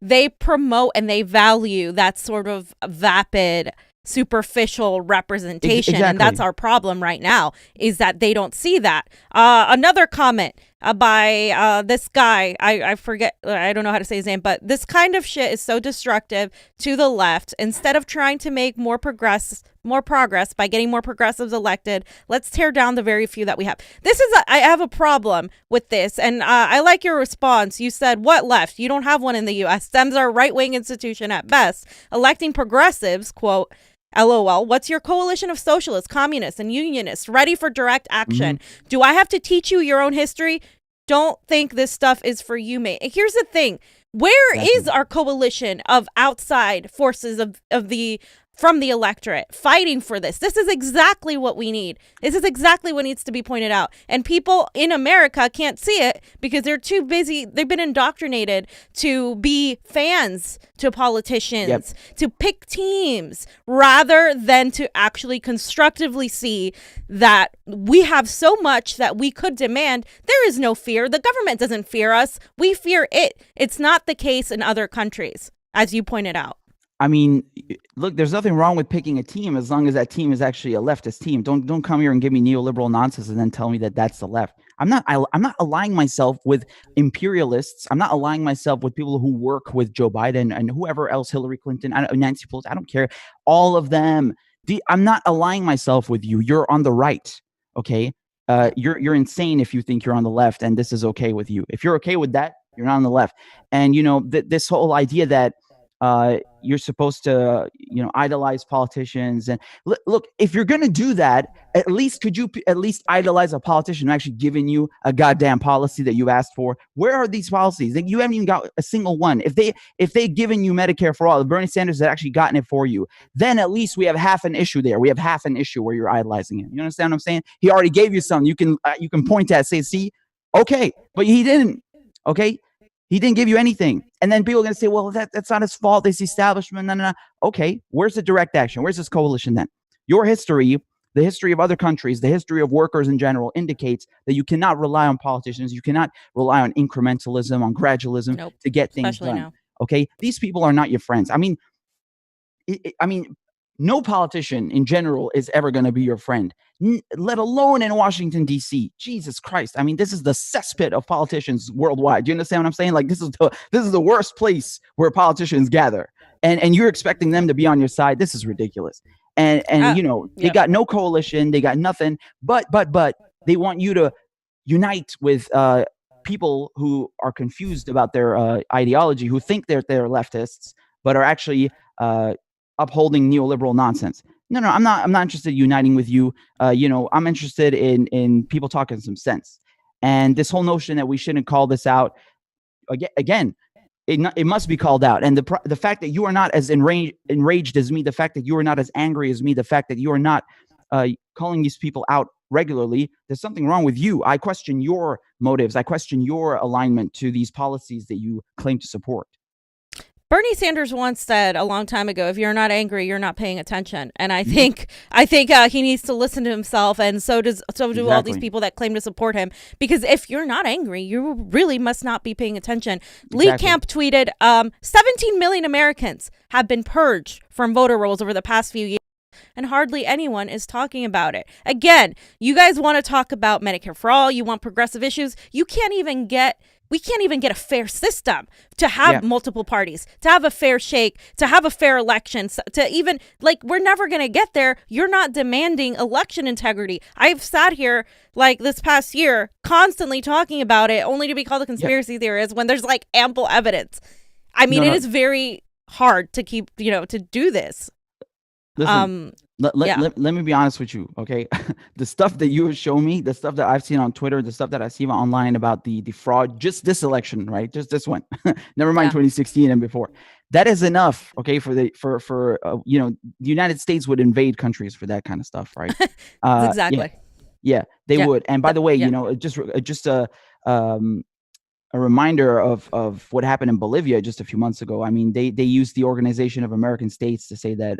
They promote and they value that sort of vapid, superficial representation. Exactly. And that's our problem right now, is that they don't see that. Another comment by this guy, I forget, I don't know how to say his name, but this kind of shit is so destructive to the left. Instead of trying to make more progress by getting more progressives elected, let's tear down the very few that we have. I have a problem with this, and I like your response. You said, what left? You don't have one in the U.S. Dems are a right-wing institution at best. Electing progressives, quote, LOL, what's your coalition of socialists, communists, and unionists ready for direct action? Mm-hmm. Do I have to teach you your own history? Don't think this stuff is for you, mate. Here's the thing. Where is our coalition of outside forces from the electorate fighting for this? This is exactly what we need. This is exactly what needs to be pointed out. And people in America can't see it because they're too busy. They've been indoctrinated to be fans to politicians, to pick teams, rather than to actually constructively see that we have so much that we could demand. There is no fear. The government doesn't fear us. We fear it. It's not the case in other countries, as you pointed out. I mean, look, there's nothing wrong with picking a team as long as that team is actually a leftist team. Don't come here and give me neoliberal nonsense and then tell me that that's the left. I'm not aligning myself with imperialists. I'm not aligning myself with people who work with Joe Biden and whoever else, Hillary Clinton, Nancy Pelosi. I don't care. All of them. I'm not aligning myself with you. You're on the right. Okay. You're insane if you think you're on the left and this is okay with you. If you're okay with that, you're not on the left. And this whole idea that you're supposed to, idolize politicians. And look, if you're going to do that, at least could you at least idolize a politician who actually given you a goddamn policy that you asked for? Where are these policies? You haven't even got a single one. If they given you Medicare for all, if Bernie Sanders had actually gotten it for you, then at least we have half an issue there. We have half an issue where you're idolizing him. You understand what I'm saying? He already gave you something. You can point at, say, see, okay, but he didn't. Okay. He didn't give you anything. And then people are going to say, well, that's not his fault. It's the establishment. No. Okay, where's the direct action? Where's this coalition then? Your history, the history of other countries, the history of workers in general indicates that you cannot rely on politicians. You cannot rely on incrementalism, on gradualism to get things done. Now. Okay, these people are not your friends. I mean, no politician in general is ever going to be your friend, let alone in Washington, D.C. Jesus Christ. I mean, this is the cesspit of politicians worldwide. Do you understand what I'm saying? Like, this is the worst place where politicians gather. And you're expecting them to be on your side. This is ridiculous. And they got no coalition. They got nothing. But they want you to unite with people who are confused about their ideology, who think they're leftists, but are actually upholding neoliberal nonsense. No, I'm not interested in uniting with you. I'm interested in people talking some sense. And this whole notion that we shouldn't call this out again, it must be called out. And the fact that you are not as enraged as me, the fact that you are not as angry as me, the fact that you are not calling these people out regularly, there's something wrong with you. I question your motives. I question your alignment to these policies that you claim to support. Bernie Sanders once said a long time ago, if you're not angry, you're not paying attention. And I think he needs to listen to himself, and so do all these people that claim to support him. Because if you're not angry, you really must not be paying attention. Lee Camp tweeted, 17 million Americans have been purged from voter rolls over the past few years, and hardly anyone is talking about it. Again, you guys want to talk about Medicare for all, you want progressive issues, we can't even get a fair system to have multiple parties, to have a fair shake, to have a fair election, to even, we're never going to get there. You're not demanding election integrity. I've sat here, this past year, constantly talking about it, only to be called a conspiracy theorist when there's, ample evidence. I mean, it is very hard to keep, to do this. Listen, let me be honest with you, okay? The stuff that you have shown me, the stuff that I've seen on Twitter, the stuff that I see online about the fraud, just this election, right? Just this one. Never mind 2016 and before. That is enough, okay, for the United States would invade countries for that kind of stuff, right? Exactly. Yeah, they would. And by the way, just a reminder of what happened in Bolivia just a few months ago. I mean, they used the Organization of American States to say that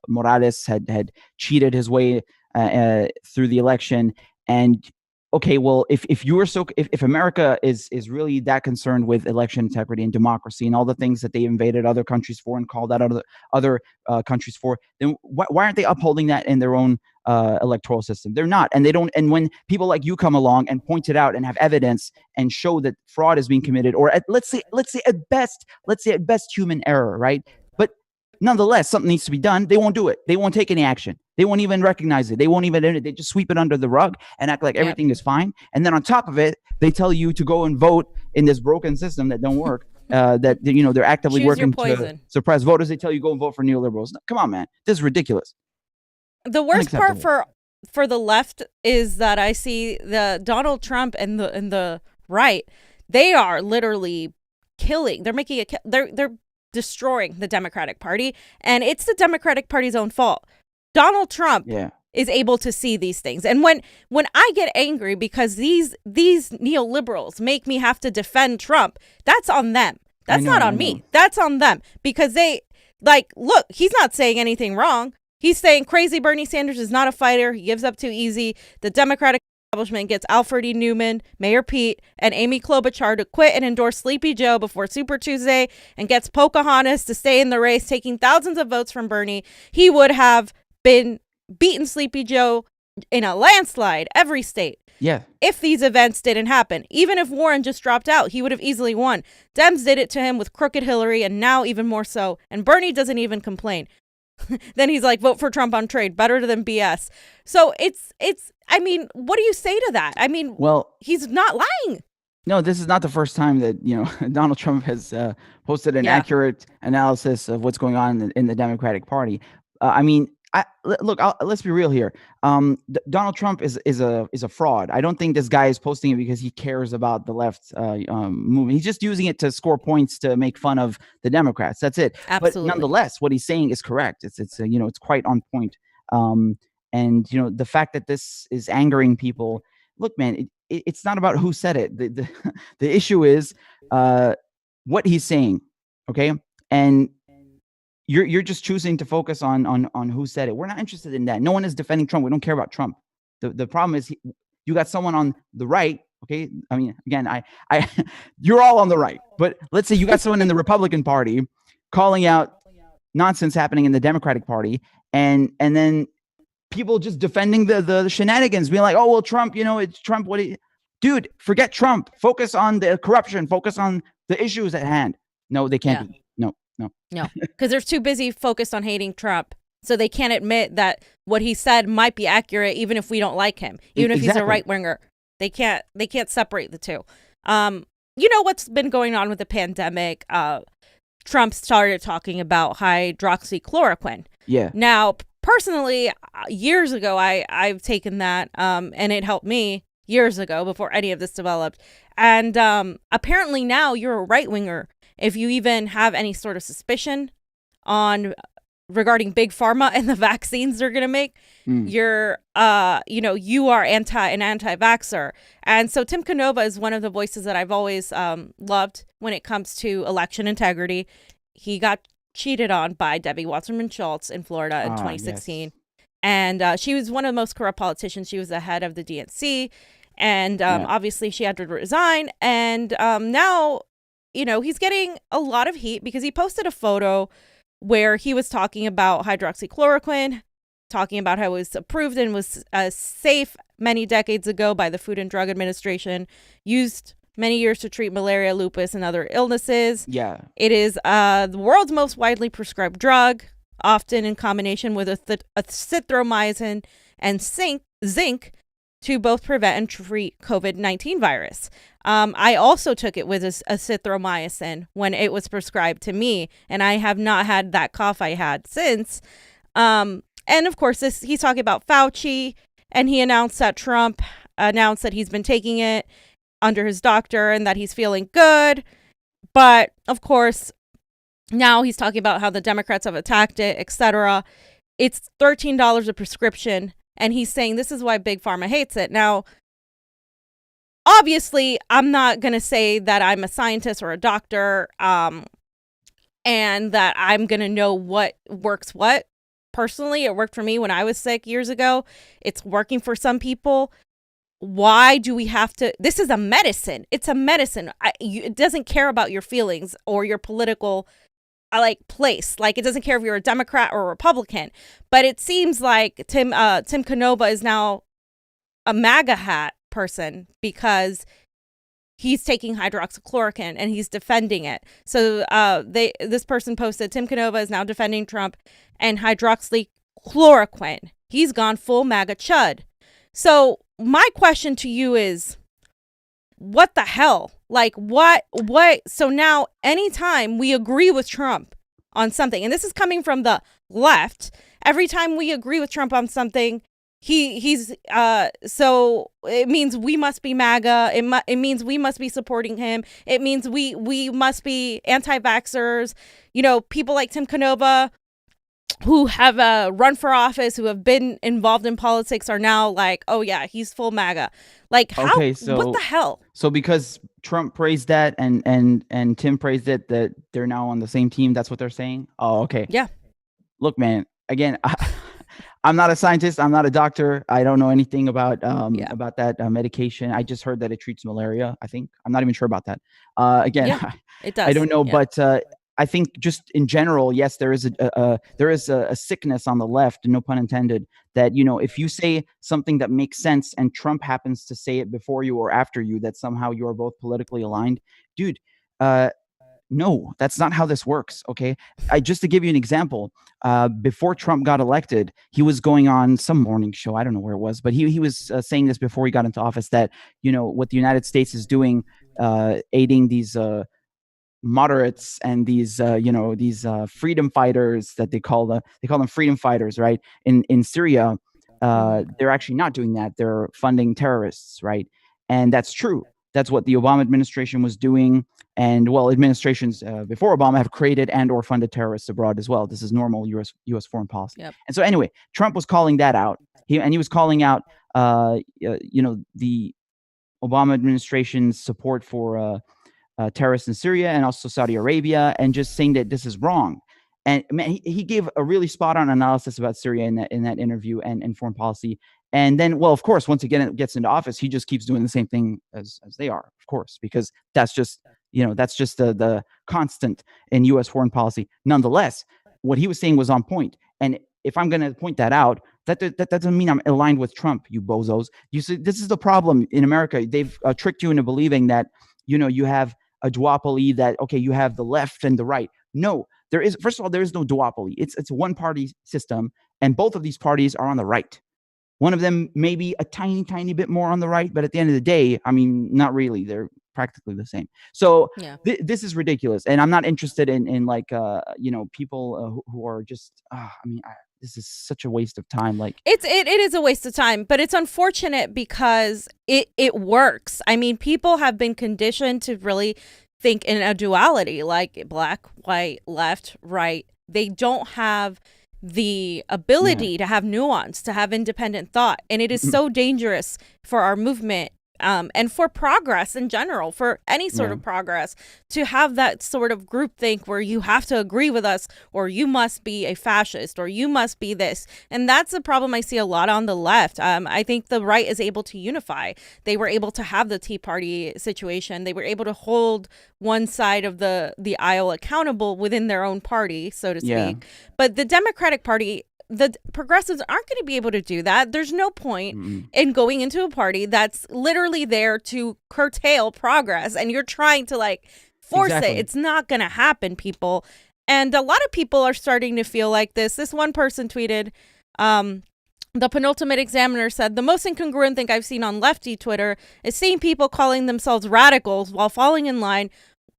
Morales had cheated his way through the election. And okay, well, if America is really that concerned with election integrity and democracy and all the things that they invaded other countries for and called out other countries for, then why aren't they upholding that in their own electoral system? They're not, and they don't. And when people like you come along and point it out and have evidence and show that fraud is being committed, or let's say at best human error, right? But nonetheless, something needs to be done. They won't do it. They won't take any action. They won't even recognize it. They just sweep it under the rug and act like everything is fine. And then on top of it, they tell you to go and vote in this broken system that don't work. That they're actively working to suppress voters. They tell you go and vote for neoliberals. Come on, man, this is ridiculous. The worst part for the left is that I see the Donald Trump and the right. They are literally killing. They're making they're destroying the Democratic Party, and it's the Democratic Party's own fault. Donald Trump is able to see these things, and when I get angry because these neoliberals make me have to defend Trump, that's on them. That's not on me. That's on them, because they look. He's not saying anything wrong. He's saying crazy Bernie Sanders is not a fighter. He gives up too easy. The Democratic establishment gets Alfred E. Newman, Mayor Pete, and Amy Klobuchar to quit and endorse Sleepy Joe before Super Tuesday, and gets Pocahontas to stay in the race, taking thousands of votes from Bernie. He would have been beaten Sleepy Joe in a landslide every state. Yeah. If these events didn't happen, even if Warren just dropped out, he would have easily won. Dems did it to him with crooked Hillary, and now even more so. And Bernie doesn't even complain. Then he's like, vote for Trump on trade, better than BS. So it's, I mean, what do you say to that? I mean, well, he's not lying. No, this is not the first time that, Donald Trump has posted an accurate analysis of what's going on in the Democratic Party. Let's be real here. Donald Trump is a fraud. I don't think this guy is posting it because he cares about the left movement. He's just using it to score points to make fun of the Democrats. That's it. Absolutely. But nonetheless, what he's saying is correct. It's quite on point. And the fact that this is angering people. Look, man, it's not about who said it. The issue is what he's saying. Okay, and you're just choosing to focus on who said it. We're not interested in that. No one is defending Trump. We don't care about Trump. The problem is you got someone on the right. Okay, I mean, again, you're all on the right, but let's say you got someone in the Republican Party calling out nonsense happening in the Democratic Party, and then people just defending the shenanigans, being like, oh well, Trump, it's Trump. Dude, forget Trump. Focus on the corruption. Focus on the issues at hand. No, they can't do that. No, because they're too busy focused on hating Trump. So they can't admit that what he said might be accurate, even if we don't like him, even if he's a right winger. They can't separate the two. What's been going on with the pandemic? Trump started talking about hydroxychloroquine. Yeah. Now, personally, years ago, I've taken that, and it helped me years ago before any of this developed. And apparently now you're a right winger if you even have any sort of suspicion on regarding big pharma and the vaccines they're going to make, you're you are an anti-vaxxer. And so Tim Canova is one of the voices that I've always loved when it comes to election integrity. He got cheated on by Debbie Wasserman-Schultz in Florida in 2016. Yes. And she was one of the most corrupt politicians. She was the head of the DNC. And obviously she had to resign. And now, he's getting a lot of heat because he posted a photo where he was talking about hydroxychloroquine, talking about how it was approved and was safe many decades ago by the Food and Drug Administration, used many years to treat malaria, lupus, and other illnesses. Yeah. It is the world's most widely prescribed drug, often in combination with azithromycin and zinc to both prevent and treat COVID-19 virus. I also took it with azithromycin when it was prescribed to me, and I have not had that cough I had since. And of course, he's talking about Fauci, and he announced that Trump announced that he's been taking it under his doctor and that he's feeling good. But of course, now he's talking about how the Democrats have attacked it, etc. It's $13 a prescription. And he's saying this is why Big Pharma hates it. Now, obviously, I'm not going to say that I'm a scientist or a doctor and that I'm going to know what works what. Personally, it worked for me when I was sick years ago. It's working for some people. Why do we have to? This is a medicine. It's a medicine. It doesn't care about your feelings or your political place. Like, it doesn't care if you're a Democrat or a Republican. But it seems like Tim Canova is now a MAGA hat person because he's taking hydroxychloroquine and he's defending it. So this person posted, Tim Canova is now defending Trump and hydroxychloroquine. He's gone full MAGA chud. So my question to you is, what the hell? Like, what? So now anytime we agree with Trump on something, and this is coming from the left, every time we agree with Trump on something, he's so it means we must be MAGA. It means we must be supporting him. It means we must be anti-vaxxers. People like Tim Canova, who have run for office, who have been involved in politics, are now like, oh yeah, he's full MAGA. Like, how? Okay, so what the hell? So because Trump praised that and Tim praised it, that they're now on the same team. That's what they're saying. Oh, okay. Yeah. Look, man. Again, I'm not a scientist. I'm not a doctor. I don't know anything about that medication. I just heard that it treats malaria. I think I'm not even sure about that. It does. I don't know, but I think just in general, yes, there is a sickness on the left, no pun intended, that, if you say something that makes sense and Trump happens to say it before you or after you, that somehow you are both politically aligned, dude. No, that's not how this works. Okay. Just to give you an example, before Trump got elected, he was going on some morning show. I don't know where it was, but he was saying this before he got into office, that, what the United States is doing, aiding these, moderates and these freedom fighters that they call them freedom fighters, right? In Syria, they're actually not doing that. They're funding terrorists, right? And that's true. That's what the Obama administration was doing. And administrations before Obama have created and or funded terrorists abroad as well. This is normal U.S. foreign policy. Yep. And so anyway, Trump was calling that out. He was calling out, the Obama administration's support for terrorists in Syria and also Saudi Arabia, and just saying that this is wrong. And man, he gave a really spot on analysis about Syria in that interview and foreign policy. And then, well, of course, once again it gets into office, he just keeps doing the same thing as they are, of course, because that's just the constant in U.S. foreign policy. Nonetheless, what he was saying was on point. And if I'm going to point that out, that doesn't mean I'm aligned with Trump, you bozos. You see, this is the problem in America. They've tricked you into believing that, you have a duopoly, that, okay, you have the left and the right. No, first of all, there is no duopoly. It's a one-party system, and both of these parties are on the right. One of them may be a tiny, tiny bit more on the right, but at the end of the day, I mean, not really. They're practically the same. So this is ridiculous. And I'm not interested in people who are just, this is such a waste of time. Like, it is a waste of time, but it's unfortunate because it works. I mean, people have been conditioned to really think in a duality, like black, white, left, right. They don't have the ability to have nuance, to have independent thought. And it is so dangerous for our movement, and for progress in general, for any sort of progress, to have that sort of groupthink where you have to agree with us, or you must be a fascist, or you must be this. And that's a problem I see a lot on the left. I think the right is able to unify. They were able to have the Tea Party situation. They were able to hold one side of the aisle accountable within their own party, so to speak. But the Democratic Party, the progressives aren't going to be able to do that. There's no point in going into a party that's literally there to curtail progress, and you're trying to like force it. It's not going to happen, people. And a lot of people are starting to feel like this. This one person tweeted, the penultimate examiner said, the most incongruent thing I've seen on lefty Twitter is seeing people calling themselves radicals while falling in line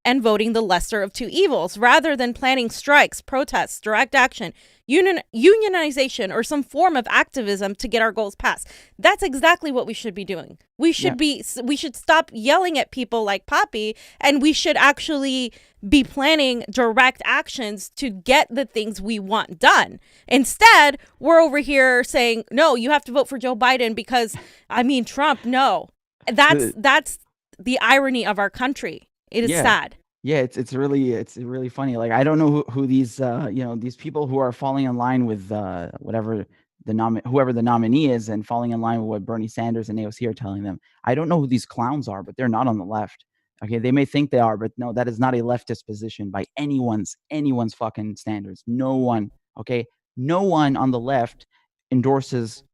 and voting the lesser of two evils, rather than planning strikes, protests, direct action, unionization, or some form of activism to get our goals passed. That's exactly what we should be doing. We should we should stop yelling at people like Papi, and we should actually be planning direct actions to get the things we want done. Instead, we're over here saying, no, you have to vote for Joe Biden because, I mean, Trump, no. That's the irony of our country. It is sad. Yeah, it's really funny. Like, I don't know who these these people who are falling in line with whoever the nominee is, and falling in line with what Bernie Sanders and AOC are telling them. I don't know who these clowns are, but they're not on the left. Okay, they may think they are, but no, that is not a leftist position by anyone's fucking standards. No one. Okay, no one on the left endorses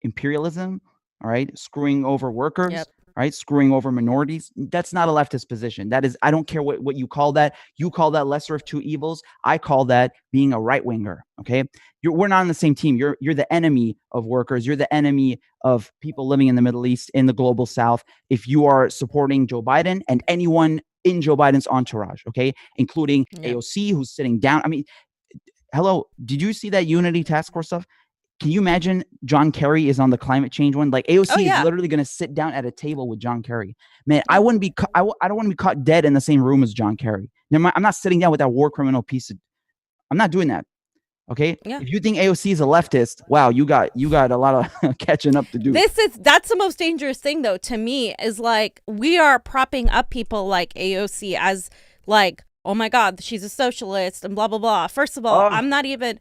imperialism. All right, screwing over workers. Yep. Right, screwing over minorities. That's not a leftist position. That is, I don't care what you call that. You call that lesser of two evils. I call that being a right winger. Okay, we're not on the same team. You're the enemy of workers. You're the enemy of people living in the Middle East, in the global South. If you are supporting Joe Biden and anyone in Joe Biden's entourage, okay, including AOC, who's sitting down. I mean, hello, did you see that Unity Task Force stuff? Can you imagine John Kerry is on the climate change one? Like, AOC is literally going to sit down at a table with John Kerry. Man, I wouldn't be. I don't want to be caught dead in the same room as John Kerry. I'm not sitting down with that war criminal piece of. I'm not doing that. Okay. Yeah. If you think AOC is a leftist, wow, you got a lot of catching up to do. That's the most dangerous thing, though, to me, is like we are propping up people like AOC as like, oh my God, she's a socialist and blah blah blah. First of all, I'm not even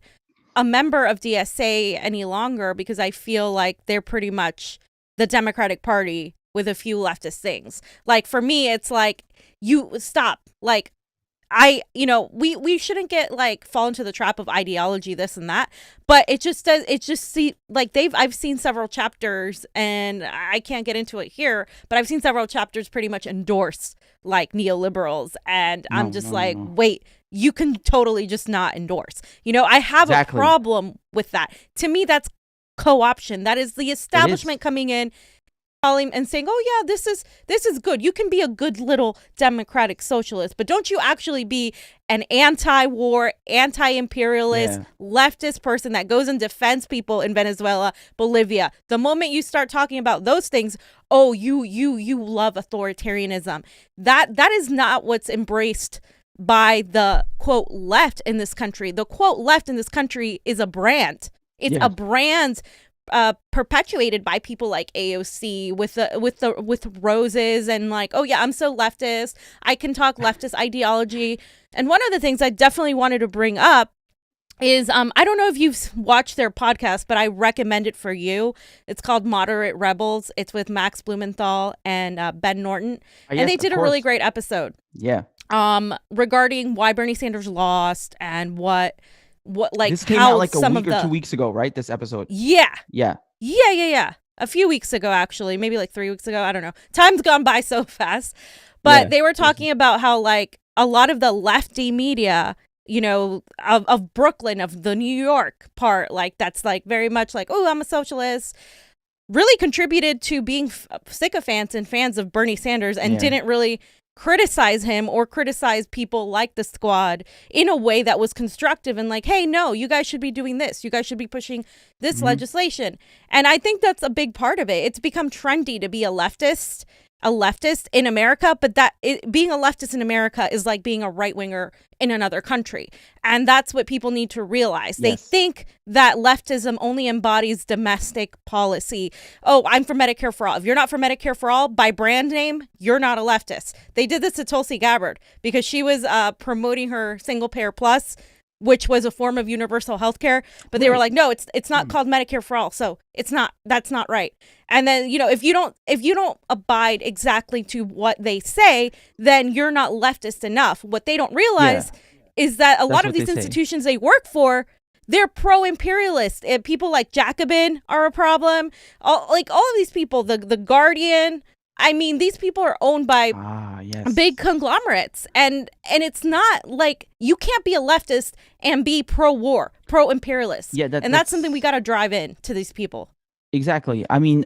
a member of DSA any longer because I feel like they're pretty much the Democratic Party with a few leftist things. Like, for me, it's like, you stop. Like, we shouldn't get like fall into the trap of ideology, this and that, but I've seen several chapters, and I can't get into it here, but I've seen several chapters pretty much endorse like neoliberals, and I'm just like, wait, you can totally just not endorse. I have a problem with that. To me, that's co-option. That is the establishment coming in, calling and saying, oh yeah, this is good. You can be a good little democratic socialist, but don't you actually be an anti-war, anti-imperialist, leftist person that goes and defends people in Venezuela, Bolivia. The moment you start talking about those things, oh, you love authoritarianism. That is not what's embraced by the quote left in this country. The quote left in this country is a brand. It's a brand perpetuated by people like AOC with roses and like, oh yeah, I'm so leftist. I can talk leftist ideology. And one of the things I definitely wanted to bring up is I don't know if you've watched their podcast, but I recommend it for you. It's called Moderate Rebels. It's with Max Blumenthal and Ben Norton, and they did a really great episode. Yeah. Regarding why Bernie Sanders lost and what like this came how out like a some week of the, or 2 weeks ago, right? This episode. Yeah. Yeah. A few weeks ago, actually, maybe like 3 weeks ago. I don't know. Time's gone by so fast. But they were talking about how like a lot of the lefty media, of Brooklyn, of the New York part, like that's like very much like, oh, I'm a socialist, really contributed to being sycophants and fans of Bernie Sanders and didn't really criticize him or criticize people like the Squad in a way that was constructive and like, hey, no, you guys should be doing this. You guys should be pushing this legislation. And I think that's a big part of it. It's become trendy to be a leftist. a leftist in America, but being a leftist in America is like being a right-winger in another country. And that's what people need to realize. They think that leftism only embodies domestic policy. Oh, I'm for Medicare for all. If you're not for Medicare for all, by brand name, you're not a leftist. They did this to Tulsi Gabbard because she was promoting her single payer plus, which was a form of universal health care. But they were like, no, it's not called Medicare for all. So that's not right. And then, if you don't abide exactly to what they say, then you're not leftist enough. What they don't realize is that a lot of these institutions they work for, they're pro-imperialist. And people like Jacobin are a problem. All of these people, the Guardian. I mean, these people are owned by big conglomerates. And it's not like you can't be a leftist and be pro-war, pro-imperialist. Yeah, that's something we got to drive in to these people. Exactly. I mean,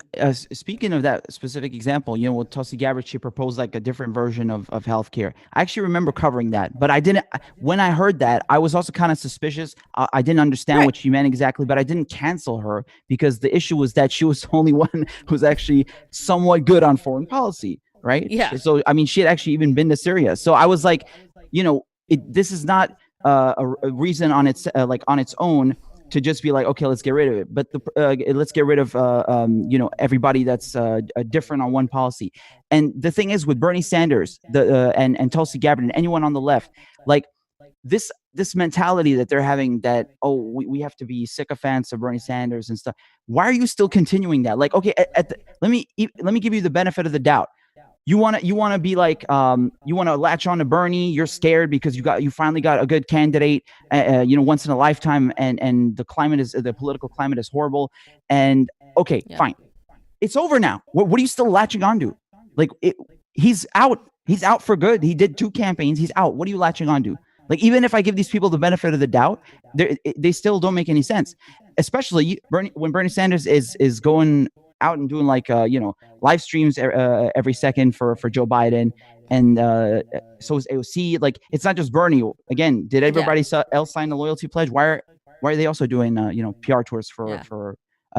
speaking of that specific example, with Tulsi Gabbard, she proposed like a different version of healthcare. I actually remember covering that, but I didn't. When I heard that, I was also kind of suspicious. I didn't understand what she meant exactly, but I didn't cancel her because the issue was that she was the only one who was actually somewhat good on foreign policy, right? Yeah. So, I mean, she had actually even been to Syria. So I was like, this is not a reason on its own to just be like, okay, let's get rid of it. But let's get rid of, everybody that's different on one policy. And the thing is with Bernie Sanders and Tulsi Gabbard and anyone on the left, like this mentality that they're having that, we have to be sycophants of Bernie Sanders and stuff. Why are you still continuing that? Like, okay, let me give you the benefit of the doubt. You want to be like, you want to latch on to Bernie. You're scared because you finally got a good candidate, once in a lifetime, and the political climate is horrible. And okay, fine, it's over now. What are you still latching on to? Like, he's out. He's out for good. He did 2 campaigns. He's out. What are you latching on to? Like, even if I give these people the benefit of the doubt, they still don't make any sense. Especially when Bernie Sanders is going out and doing like live streams every second for Joe Biden, and so is AOC. Like, it's not just Bernie. Again, did everybody else sign the loyalty pledge? Why are they also doing PR tours for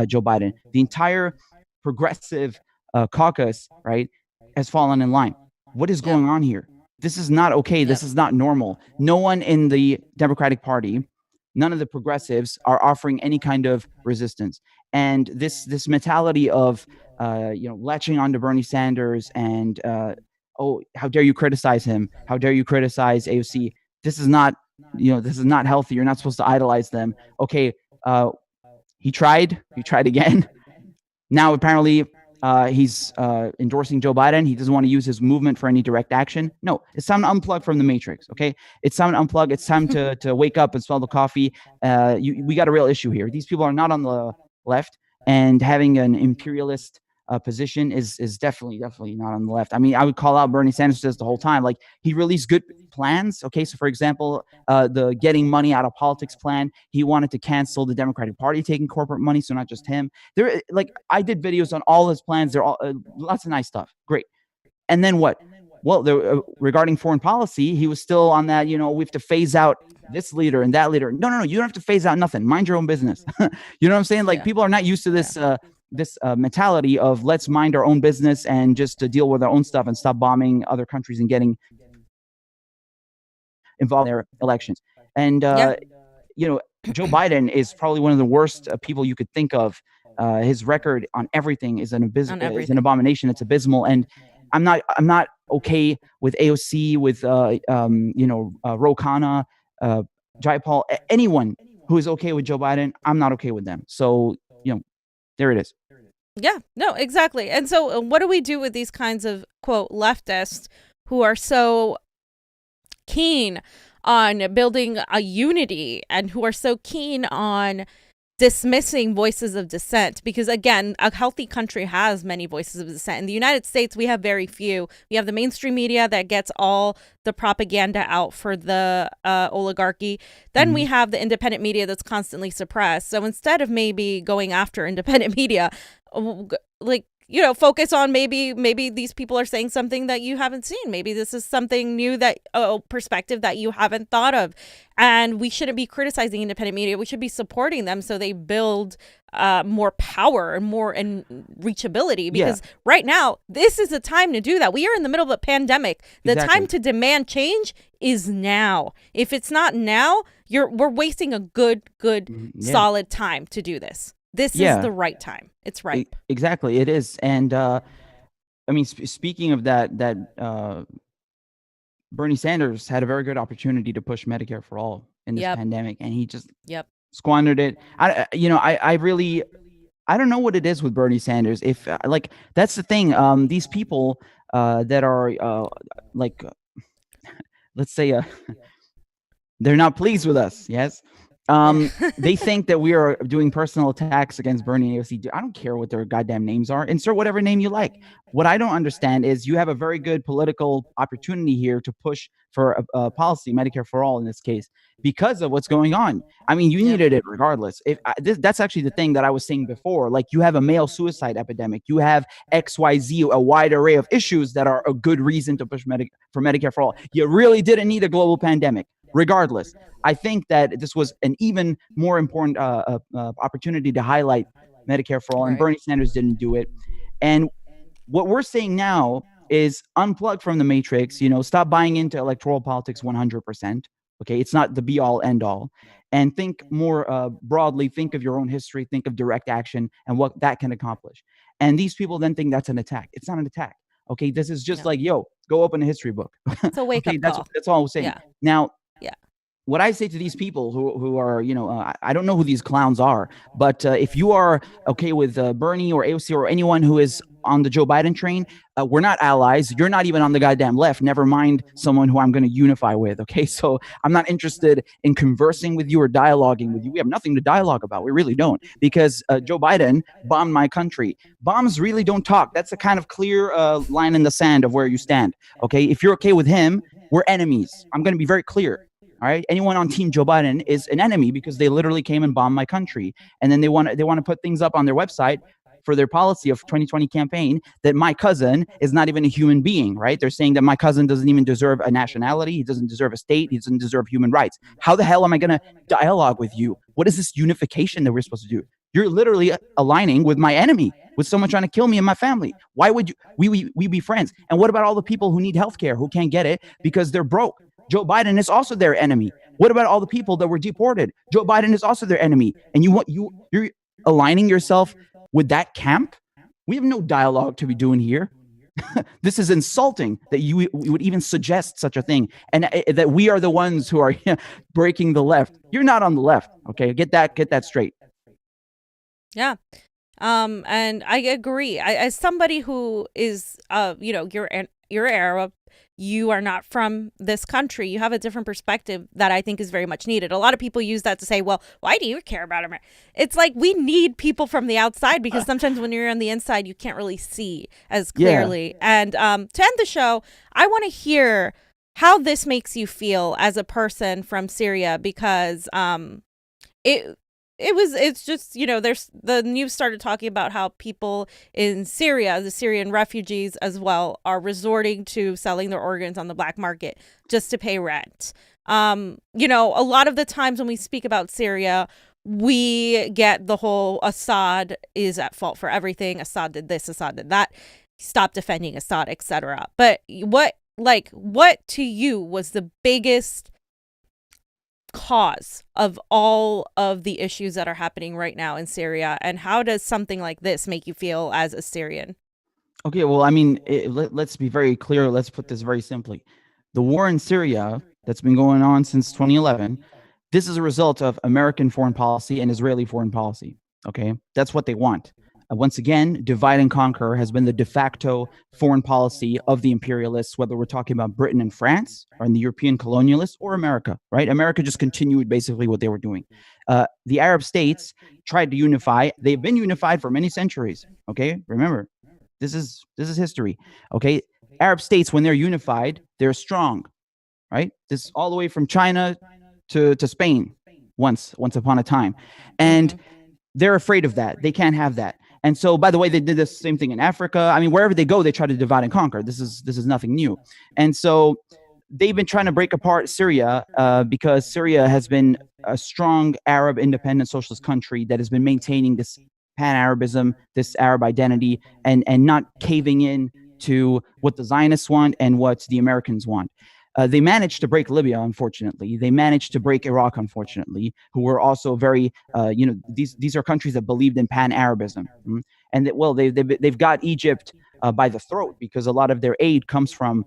Joe Biden? The entire progressive caucus, right, has fallen in line. What is going on here? This is not okay. This is not normal. No one in the Democratic Party, none of the progressives are offering any kind of resistance. And this mentality of latching on to Bernie Sanders and how dare you criticize him? How dare you criticize AOC? This is not healthy. You're not supposed to idolize them. Okay, he tried again. Now apparently he's endorsing Joe Biden. He doesn't want to use his movement for any direct action. No, it's time to unplug from the matrix. Okay, it's time to unplug. It's time to wake up and smell the coffee. We got a real issue here. These people are not on the left, and having an imperialist position is definitely not on the left. I mean, I would call out Bernie Sanders the whole time. Like, he released good plans. Okay, so for example, the getting money out of politics plan. He wanted to cancel the Democratic Party taking corporate money, so not just him. I did videos on all his plans. They're all lots of nice stuff. Great. And then what? Well, regarding foreign policy, he was still on that. We have to phase out this leader and that leader. No, you don't have to phase out nothing. Mind your own business. You know what I'm saying? Like, people are not used to this mentality of let's mind our own business and just to deal with our own stuff and stop bombing other countries and getting involved in their elections. And Joe Biden is probably one of the worst people you could think of. His record on everything is an abomination. It's abysmal. And I'm not okay with AOC, with Ro Khanna, Jayapal, anyone who is okay with Joe Biden. I'm not okay with them. So, there it is. Yeah, no, exactly. And so what do we do with these kinds of, quote, leftists who are so keen on building a unity and who are so keen on dismissing voices of dissent? Because again, a healthy country has many voices of dissent. In the United States, we have very few. We have the mainstream media that gets all the propaganda out for the oligarchy. Then we have the independent media that's constantly suppressed. So instead of maybe going after independent media, focus on maybe these people are saying something that you haven't seen. Maybe this is something new perspective that you haven't thought of. And we shouldn't be criticizing independent media. We should be supporting them so they build more power and more and reachability, because right now this is the time to do that. We are in the middle of a pandemic. The time to demand change is now. If it's not now, we're wasting a good solid time to do this. This is the right time. It's right. Exactly, it is. And I mean, speaking of that, Bernie Sanders had a very good opportunity to push Medicare for all in this pandemic, and he just squandered it. I don't know what it is with Bernie Sanders. If like, that's the thing. These people that are like, let's say, they're not pleased with us. Yes. They think that we are doing personal attacks against Bernie and AOC. I don't care what their goddamn names are. Insert whatever name you like. What I don't understand is you have a very good political opportunity here to push for a policy, Medicare for all in this case, because of what's going on. I mean, you needed it regardless. That's actually the thing that I was saying before. Like, you have a male suicide epidemic. You have XYZ, a wide array of issues that are a good reason to push for Medicare for all. You really didn't need a global pandemic. Regardless, I think that this was an even more important opportunity to highlight Medicare for all, and Bernie Sanders didn't do it. And what we're saying now is unplug from the matrix, stop buying into electoral politics 100%. Okay, it's not the be all end all. And think more broadly, think of your own history, think of direct action and what that can accomplish. And these people then think that's an attack. It's not an attack. Okay, this is just like, go open a history book. It's a wake up call. That's all I'm saying. Yeah. Now, what I say to these people who are, I don't know who these clowns are, but if you are okay with Bernie or AOC or anyone who is on the Joe Biden train, we're not allies. You're not even on the goddamn left. Never mind someone who I'm going to unify with. Okay, so I'm not interested in conversing with you or dialoguing with you. We have nothing to dialogue about. We really don't, because Joe Biden bombed my country. Bombs really don't talk. That's a kind of clear line in the sand of where you stand. Okay, if you're okay with him, we're enemies. I'm going to be very clear. All right. Anyone on Team Joe Biden is an enemy because they literally came and bombed my country. And then they want to put things up on their website for their policy of 2020 campaign that my cousin is not even a human being. Right. They're saying that my cousin doesn't even deserve a nationality. He doesn't deserve a state. He doesn't deserve human rights. How the hell am I going to dialogue with you? What is this unification that we're supposed to do? You're literally aligning with my enemy, with someone trying to kill me and my family. Why would we be friends? And what about all the people who need healthcare, who can't get it because they're broke? Joe Biden is also their enemy. What about all the people that were deported? Joe Biden is also their enemy. And you're aligning yourself with that camp? We have no dialogue to be doing here. This is insulting that you would even suggest such a thing, and that we are the ones who are breaking the left. You're not on the left. Okay, get that straight. Yeah. And I agree. As somebody who is, you're Arab, you are not from this country. You have a different perspective that I think is very much needed. A lot of people use that to say, well, why do you care about America? It's like, we need people from the outside, because sometimes when you're on the inside, you can't really see as clearly. And to end the show, I want to hear how this makes you feel as a person from Syria, because it's just, there's the news started talking about how people in Syria, the Syrian refugees as well, are resorting to selling their organs on the black market just to pay rent. A lot of the times when we speak about Syria, we get the whole Assad is at fault for everything. Assad did this, Assad did that. Stop defending Assad, etc. But what to you was the biggest cause of all of the issues that are happening right now in Syria, and how does something like this make you feel as a Syrian? Okay, well, I mean, let's be very clear. Let's put this very simply. The war in Syria that's been going on since 2011, this is a result of American foreign policy and Israeli foreign policy. Okay, that's what they want. Once again, divide and conquer has been the de facto foreign policy of the imperialists, whether we're talking about Britain and France, or in the European colonialists, or America, right? America just continued basically what they were doing. The Arab states tried to unify. They've been unified for many centuries, okay? Remember, this is history, okay? Arab states, when they're unified, they're strong, right? This all the way from China to Spain once upon a time. And they're afraid of that. They can't have that. And so, by the way, they did the same thing in Africa. I mean, wherever they go, they try to divide and conquer. This is nothing new. And so they've been trying to break apart Syria because Syria has been a strong Arab independent socialist country that has been maintaining this pan-Arabism, this Arab identity, and not caving in to what the Zionists want and what the Americans want. They managed to break Libya, unfortunately. They managed to break Iraq, unfortunately, who were also very, these are countries that believed in pan-Arabism. And that, well, they've got Egypt by the throat because a lot of their aid comes from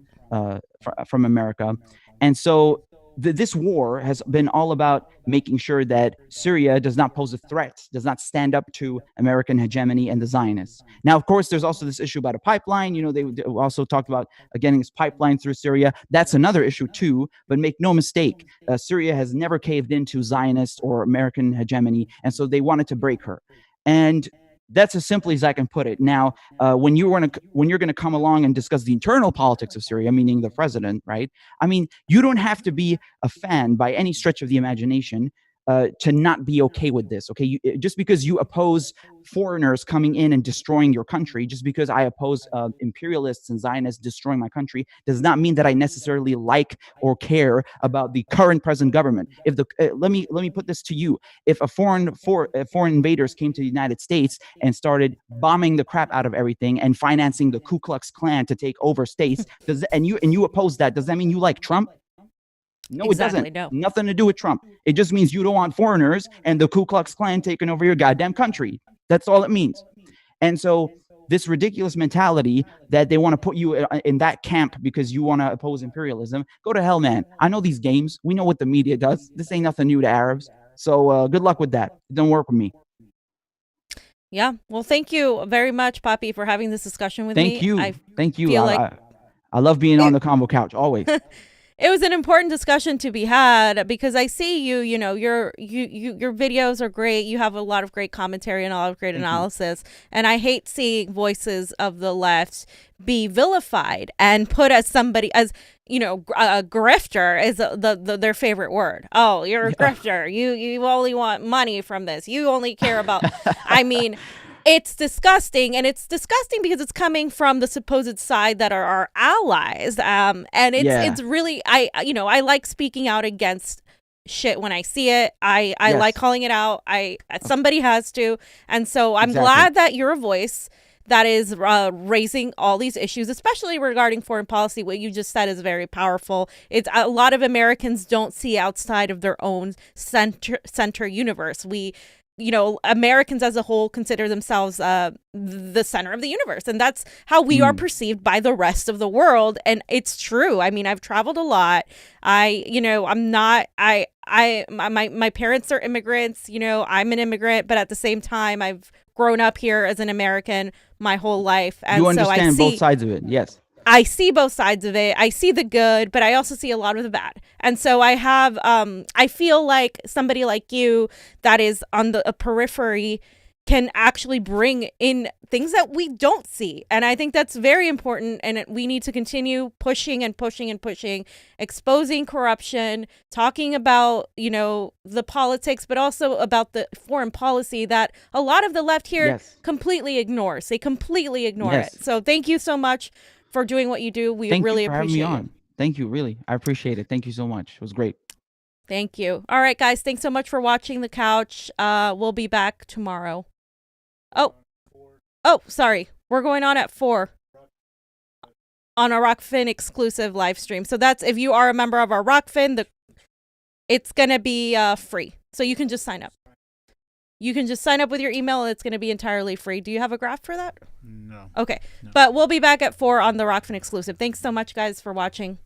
America. And so this war has been all about making sure that Syria does not pose a threat, does not stand up to American hegemony and the Zionists. Now, of course, there's also this issue about a pipeline. They also talked about getting this pipeline through Syria. That's another issue too, but make no mistake, Syria has never caved into Zionist or American hegemony, and so they wanted to break her. And that's as simply as I can put it. Now, when you're going to come along and discuss the internal politics of Syria, meaning the president, right? I mean, you don't have to be a fan by any stretch of the imagination to not be okay with this. Okay, just because you oppose foreigners coming in and destroying your country, just because I oppose imperialists and Zionists destroying my country, does not mean that I necessarily like or care about the current present government. If let me put this to you: if foreign invaders came to the United States and started bombing the crap out of everything and financing the Ku Klux Klan to take over states, and you oppose that, does that mean you like Trump? No, exactly, it doesn't. No. Nothing to do with Trump. It just means you don't want foreigners and the Ku Klux Klan taking over your goddamn country. That's all it means. And so this ridiculous mentality that they want to put you in that camp because you want to oppose imperialism, go to hell, man. I know these games. We know what the media does. This ain't nothing new to Arabs. So good luck with that. It don't work with me. Yeah. Well, thank you very much, Papi, for having this discussion with me. Thank you. I love being on the Convo couch always. It was an important discussion to be had because I see your videos are great. You have a lot of great commentary and a lot of great analysis. And I hate seeing voices of the left be vilified and put as somebody as, a grifter is their favorite word. Oh, you're a grifter. You only want money from this. You only care about, I mean, it's disgusting, and it's disgusting because it's coming from the supposed side that are our allies. And it's really, I like speaking out against shit when I see it. I like calling it out. Somebody has to. And so I'm glad that you're a voice that is raising all these issues, especially regarding foreign policy. What you just said is very powerful. It's a lot of Americans don't see outside of their own center universe. Americans as a whole consider themselves the center of the universe, and that's how we are perceived by the rest of the world. And it's true. I mean, I've traveled a lot. My parents are immigrants. I'm an immigrant, but at the same time, I've grown up here as an American my whole life, and you understand both sides of it. Yes. I see both sides of it. I see the good, but I also see a lot of the bad. And so I have, I feel like somebody like you that is on the periphery can actually bring in things that we don't see. And I think that's very important. And we need to continue pushing and pushing and pushing, exposing corruption, talking about, the politics, but also about the foreign policy that a lot of the left here completely ignores. They completely ignore it. So thank you so much for doing what you do. We really appreciate it. On. Thank you. Really. I appreciate it. Thank you so much. It was great. Thank you. All right, guys. Thanks so much for watching The Couch. We'll be back tomorrow. Oh, sorry. We're going on at 4 on a ROKFIN exclusive live stream. So that's, if you are a member of our ROKFIN, it's going to be free. So you can just sign up. You can just sign up with your email and it's going to be entirely free. Do you have a graph for that? No. Okay. No. But we'll be back at 4 on the ROKFIN exclusive. Thanks so much, guys, for watching.